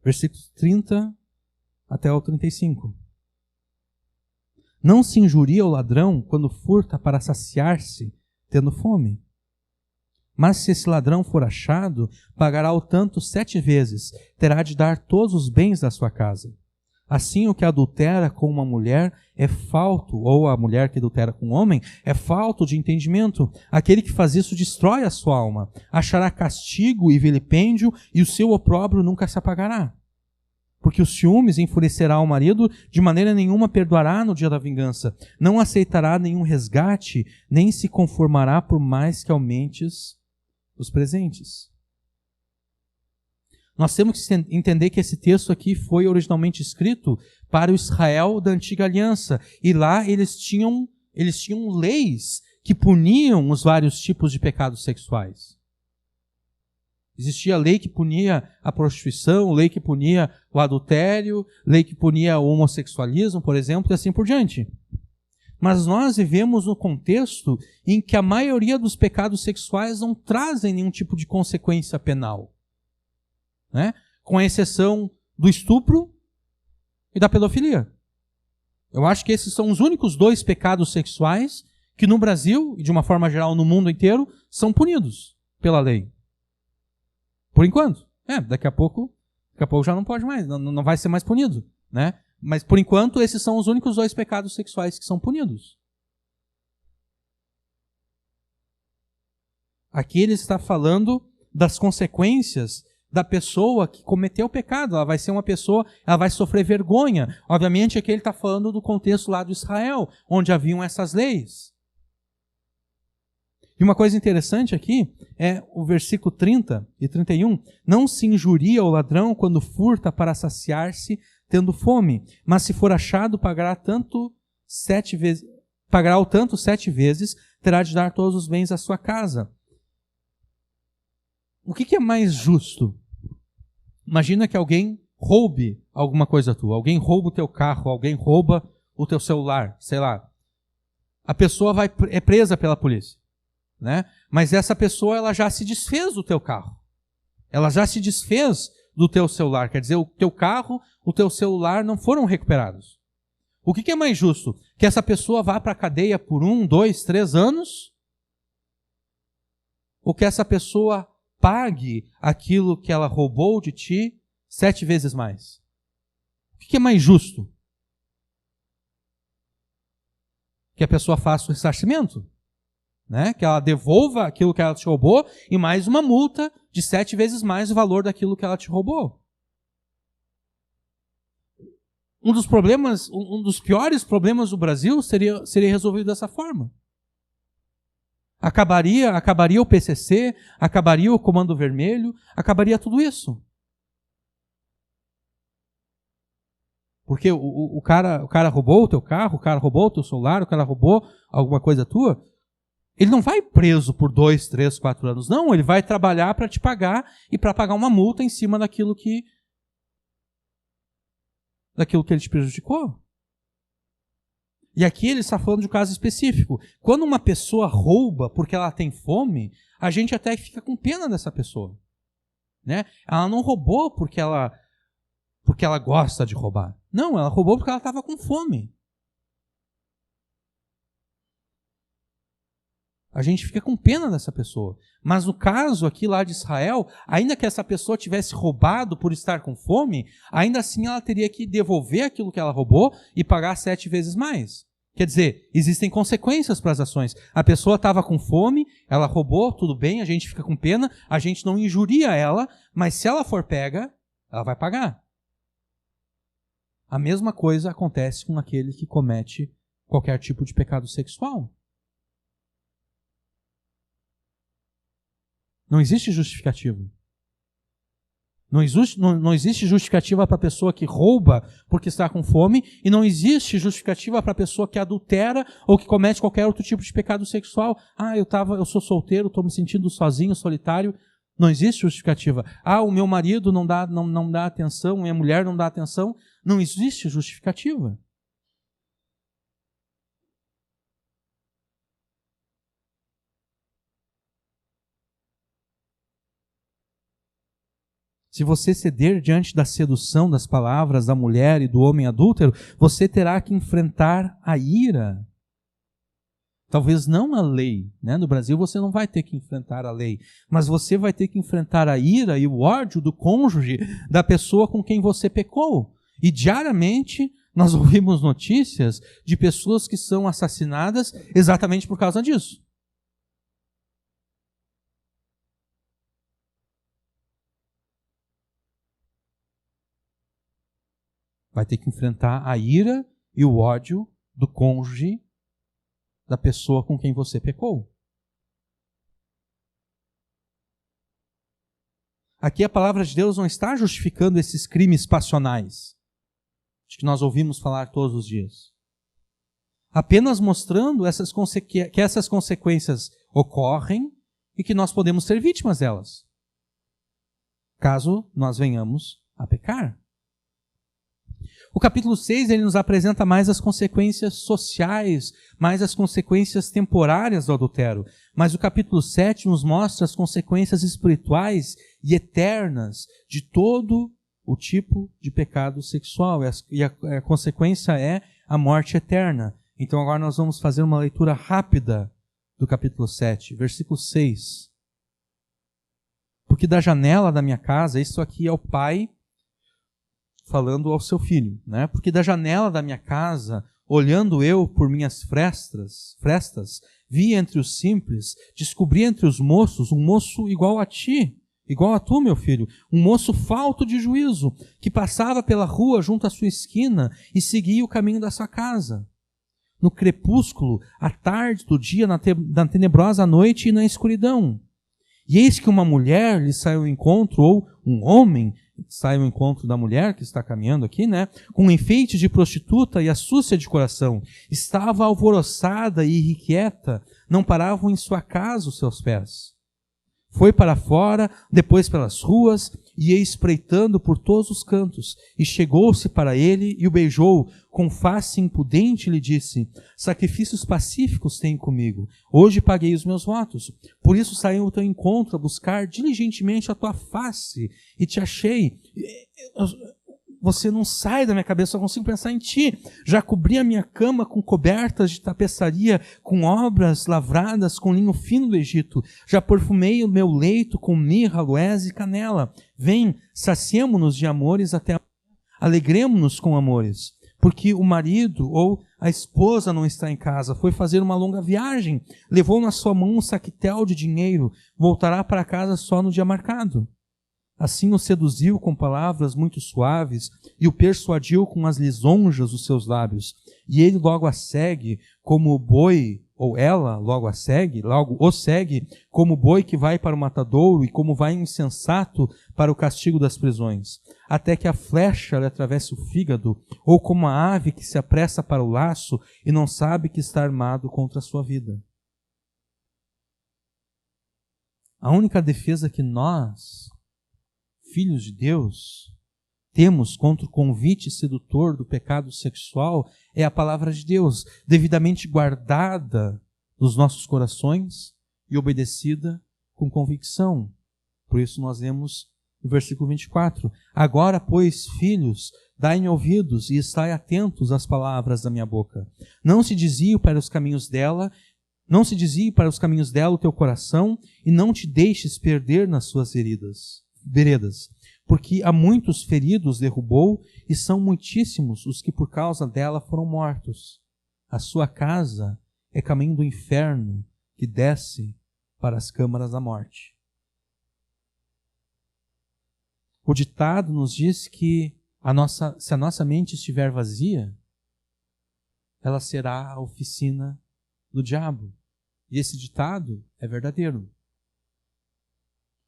Versículos 30 até o 35. Não se injuria o ladrão quando furta para saciar-se, tendo fome. Mas se esse ladrão for achado, pagará o tanto 7 vezes, terá de dar todos os bens da sua casa. Assim, o que adultera com uma mulher é falto, ou a mulher que adultera com um homem, é falto de entendimento. Aquele que faz isso destrói a sua alma, achará castigo e vilipêndio, e o seu opróbrio nunca se apagará. Porque os ciúmes enfurecerá o marido, de maneira nenhuma perdoará no dia da vingança. Não aceitará nenhum resgate, nem se conformará por mais que aumentes os presentes. Nós temos que entender que esse texto aqui foi originalmente escrito para o Israel da antiga aliança. E lá eles tinham leis que puniam os vários tipos de pecados sexuais. Existia lei que punia a prostituição, lei que punia o adultério, lei que punia o homossexualismo, por exemplo, e assim por diante. Mas nós vivemos no contexto em que a maioria dos pecados sexuais não trazem nenhum tipo de consequência penal. Né? Com exceção do estupro e da pedofilia. Eu acho que esses são os únicos 2 pecados sexuais que no Brasil, e de uma forma geral no mundo inteiro, são punidos pela lei. Por enquanto. Daqui a pouco já não pode mais, não vai ser mais punido. Né? Mas por enquanto esses são os únicos 2 pecados sexuais que são punidos. Aqui ele está falando das consequências da pessoa que cometeu o pecado. Ela vai ser uma pessoa, ela vai sofrer vergonha. Obviamente aqui ele está falando do contexto lá de Israel, onde haviam essas leis. E uma coisa interessante aqui é o versículo 30 e 31. Não se injuria o ladrão quando furta para saciar-se, tendo fome, mas se for achado, pagará o tanto 7 vezes, terá de dar todos os bens à sua casa. O que é mais justo? Imagina que alguém roube alguma coisa tua. Alguém rouba o teu carro, alguém rouba o teu celular, sei lá. A pessoa é presa pela polícia. Né? Mas essa pessoa ela já se desfez do teu carro. Ela já se desfez do teu celular. Quer dizer, o teu carro, o teu celular não foram recuperados. O que é mais justo? Que essa pessoa vá para a cadeia por 1, 2, 3 anos? Ou que essa pessoa pague aquilo que ela roubou de ti 7 vezes mais? O que é mais justo? Que a pessoa faça o ressarcimento, né? Que ela devolva aquilo que ela te roubou e mais uma multa de 7 vezes mais o valor daquilo que ela te roubou. Um dos piores problemas do Brasil seria resolvido dessa forma. Acabaria o PCC, acabaria o Comando Vermelho, acabaria tudo isso. Porque o cara roubou o teu carro, o cara roubou o teu celular, o cara roubou alguma coisa tua, ele não vai preso por 2, 3, 4 anos. Não, ele vai trabalhar para te pagar e para pagar uma multa em cima daquilo que ele te prejudicou. E aqui ele está falando de um caso específico. Quando uma pessoa rouba porque ela tem fome, a gente até fica com pena dessa pessoa. Né? Ela não roubou porque ela gosta de roubar. Não, ela roubou porque ela estava com fome. a gente fica com pena dessa pessoa. Mas no caso aqui lá de Israel, ainda que essa pessoa tivesse roubado por estar com fome, ainda assim ela teria que devolver aquilo que ela roubou e pagar 7 vezes mais. Quer dizer, existem consequências para as ações. A pessoa estava com fome, ela roubou, tudo bem, a gente fica com pena, a gente não injuria ela, mas se ela for pega, ela vai pagar. A mesma coisa acontece com aquele que comete qualquer tipo de pecado sexual. Não existe justificativa. Não existe justificativa para a pessoa que rouba porque está com fome, e não existe justificativa para a pessoa que adultera ou que comete qualquer outro tipo de pecado sexual. Eu sou solteiro, estou me sentindo sozinho, solitário. Não existe justificativa. O meu marido não dá atenção, minha mulher não dá atenção. Não existe justificativa. Se você ceder diante da sedução das palavras da mulher e do homem adúltero, você terá que enfrentar a ira. Talvez não a lei, né? No Brasil você não vai ter que enfrentar a lei, mas você vai ter que enfrentar a ira e o ódio do cônjuge, da pessoa com quem você pecou. E diariamente nós ouvimos notícias de pessoas que são assassinadas exatamente por causa disso. Vai ter que enfrentar a ira e o ódio do cônjuge da pessoa com quem você pecou. Aqui a palavra de Deus não está justificando esses crimes passionais, de que nós ouvimos falar todos os dias. Apenas mostrando que essas consequências ocorrem e que nós podemos ser vítimas delas, caso nós venhamos a pecar. O capítulo 6 ele nos apresenta mais as consequências sociais, mais as consequências temporárias do adultério. Mas o capítulo 7 nos mostra as consequências espirituais e eternas de todo o tipo de pecado sexual. E a consequência é a morte eterna. Então agora nós vamos fazer uma leitura rápida do capítulo 7, versículo 6. Porque da janela da minha casa, isso aqui é o pai falando ao seu filho, né? Porque da janela da minha casa, olhando eu por minhas frestas, vi entre os simples, descobri entre os moços um moço igual a ti, igual a tu, meu filho, um moço falto de juízo, que passava pela rua junto à sua esquina e seguia o caminho da sua casa. No crepúsculo, à tarde do dia, na tenebrosa noite e na escuridão. E eis que uma mulher lhe saiu ao encontro, ou um homem sai ao encontro da mulher que está caminhando aqui, né? Com enfeite de prostituta e astúcia de coração. Estava alvoroçada e irrequieta, não paravam em sua casa os seus pés. Foi para fora, depois pelas ruas, e ia espreitando por todos os cantos, e chegou-se para ele e o beijou, com face impudente lhe disse: sacrifícios pacíficos tenho comigo, hoje paguei os meus votos, por isso saí ao teu encontro a buscar diligentemente a tua face, e te achei. Você não sai da minha cabeça, só consigo pensar em ti. Já cobri a minha cama com cobertas de tapeçaria, com obras lavradas com linho fino do Egito. Já perfumei o meu leito com mirra, aloés e canela. Vem, saciemo-nos de amores até alegremo-nos com amores. Porque o marido ou a esposa não está em casa, foi fazer uma longa viagem, levou na sua mão um saquetel de dinheiro, voltará para casa só no dia marcado. Assim o seduziu com palavras muito suaves e o persuadiu com as lisonjas dos seus lábios. E ele logo a segue como o boi, ou ela logo o segue como o boi que vai para o matadouro e como vai um insensato para o castigo das prisões. Até que a flecha lhe atravesse o fígado, ou como a ave que se apressa para o laço e não sabe que está armado contra a sua vida. A única defesa que nós, filhos de Deus, temos contra o convite sedutor do pecado sexual é a palavra de Deus, devidamente guardada nos nossos corações e obedecida com convicção. Por isso nós lemos no versículo 24: agora, pois, filhos, dai-me ouvidos e estai atentos às palavras da minha boca. Não se desvie para os caminhos dela, Não se desvie para os caminhos dela o teu coração e não te deixes perder nas suas veredas, porque há muitos feridos derrubou e são muitíssimos os que por causa dela foram mortos. A sua casa é caminho do inferno que desce para as câmaras da morte. O ditado nos diz que se a nossa mente estiver vazia, ela será a oficina do diabo. E esse ditado é verdadeiro.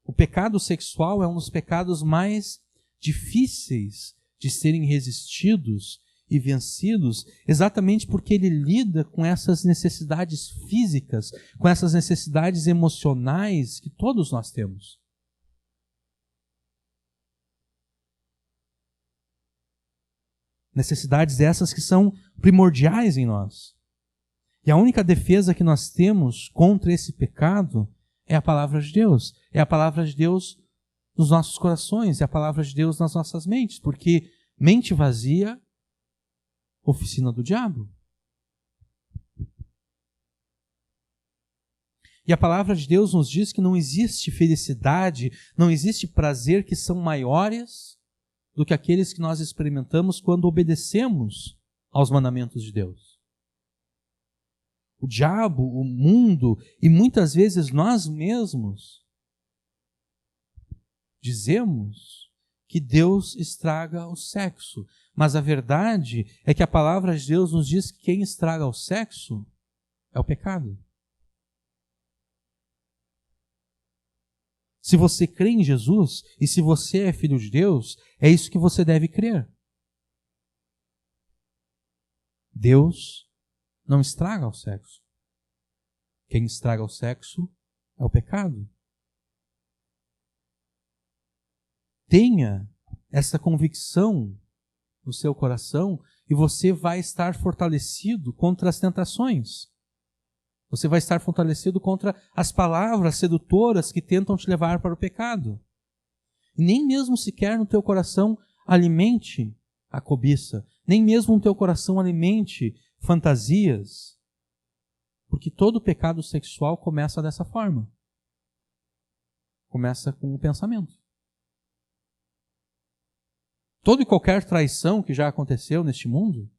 O pecado sexual é um dos pecados mais difíceis de serem resistidos e vencidos, exatamente porque ele lida com essas necessidades físicas, com essas necessidades emocionais que todos nós temos. Necessidades essas que são primordiais em nós. E a única defesa que nós temos contra esse pecado é a palavra de Deus. É a palavra de Deus nos nossos corações, é a palavra de Deus nas nossas mentes, porque mente vazia, oficina do diabo. E a palavra de Deus nos diz que não existe felicidade, não existe prazer que são maiores do que aqueles que nós experimentamos quando obedecemos aos mandamentos de Deus. O diabo, o mundo e muitas vezes nós mesmos dizemos que Deus estraga o sexo, mas a verdade é que a palavra de Deus nos diz que quem estraga o sexo é o pecado. Se você crê em Jesus e se você é filho de Deus, é isso que você deve crer. Deus não estraga o sexo. Quem estraga o sexo é o pecado. Tenha essa convicção no seu coração e você vai estar fortalecido contra as tentações. Você vai estar fortalecido contra as palavras sedutoras que tentam te levar para o pecado. E nem mesmo sequer no teu coração alimente a cobiça. Nem mesmo no teu coração alimente fantasias. Porque todo pecado sexual começa dessa forma. Começa com o pensamento. Toda e qualquer traição que já aconteceu neste mundo,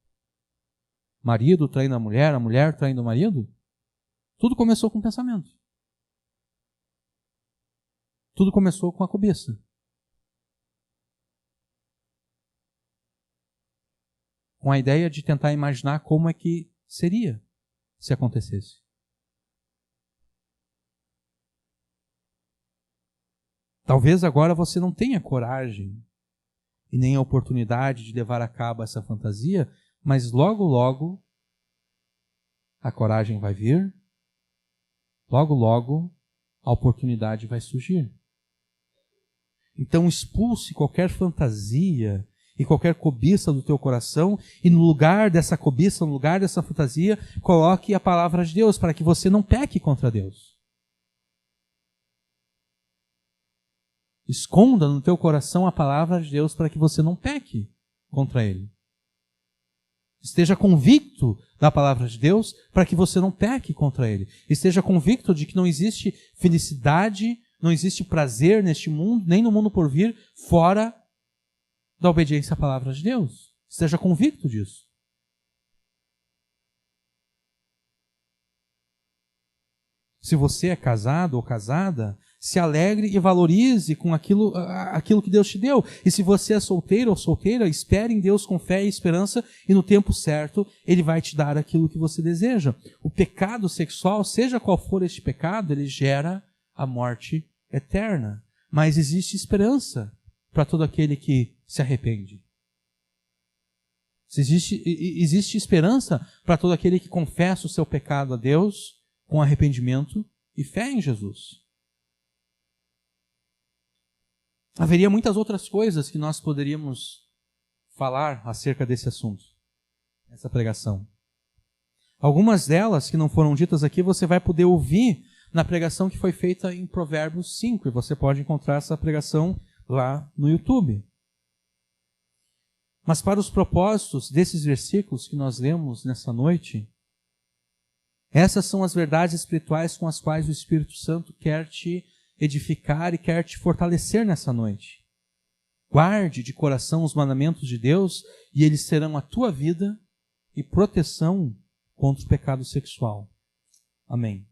marido traindo a mulher traindo o marido, tudo começou com o pensamento. Tudo começou com a cobiça. Com a ideia de tentar imaginar como é que seria se acontecesse. Talvez agora você não tenha coragem e nem a oportunidade de levar a cabo essa fantasia, mas logo, logo a coragem vai vir, logo, logo a oportunidade vai surgir. Então expulse qualquer fantasia e qualquer cobiça do teu coração e no lugar dessa cobiça, no lugar dessa fantasia, coloque a palavra de Deus para que você não peque contra Deus. Esconda no teu coração a palavra de Deus para que você não peque contra Ele. Esteja convicto da palavra de Deus para que você não peque contra Ele. Esteja convicto de que não existe felicidade, não existe prazer neste mundo, nem no mundo por vir, fora da obediência à palavra de Deus. Esteja convicto disso. Se você é casado ou casada, se alegre e valorize com aquilo que Deus te deu. E se você é solteiro ou solteira, espere em Deus com fé e esperança e no tempo certo Ele vai te dar aquilo que você deseja. O pecado sexual, seja qual for este pecado, ele gera a morte eterna. Mas existe esperança para todo aquele que se arrepende. Existe esperança para todo aquele que confessa o seu pecado a Deus com arrependimento e fé em Jesus. Haveria muitas outras coisas que nós poderíamos falar acerca desse assunto, nessa pregação. Algumas delas que não foram ditas aqui, você vai poder ouvir na pregação que foi feita em Provérbios 5, e você pode encontrar essa pregação lá no YouTube. Mas para os propósitos desses versículos que nós lemos nessa noite, Essas são as verdades espirituais com as quais o Espírito Santo quer te edificar e quer te fortalecer nessa noite. Guarde de coração os mandamentos de Deus e eles serão a tua vida e proteção contra o pecado sexual. Amém.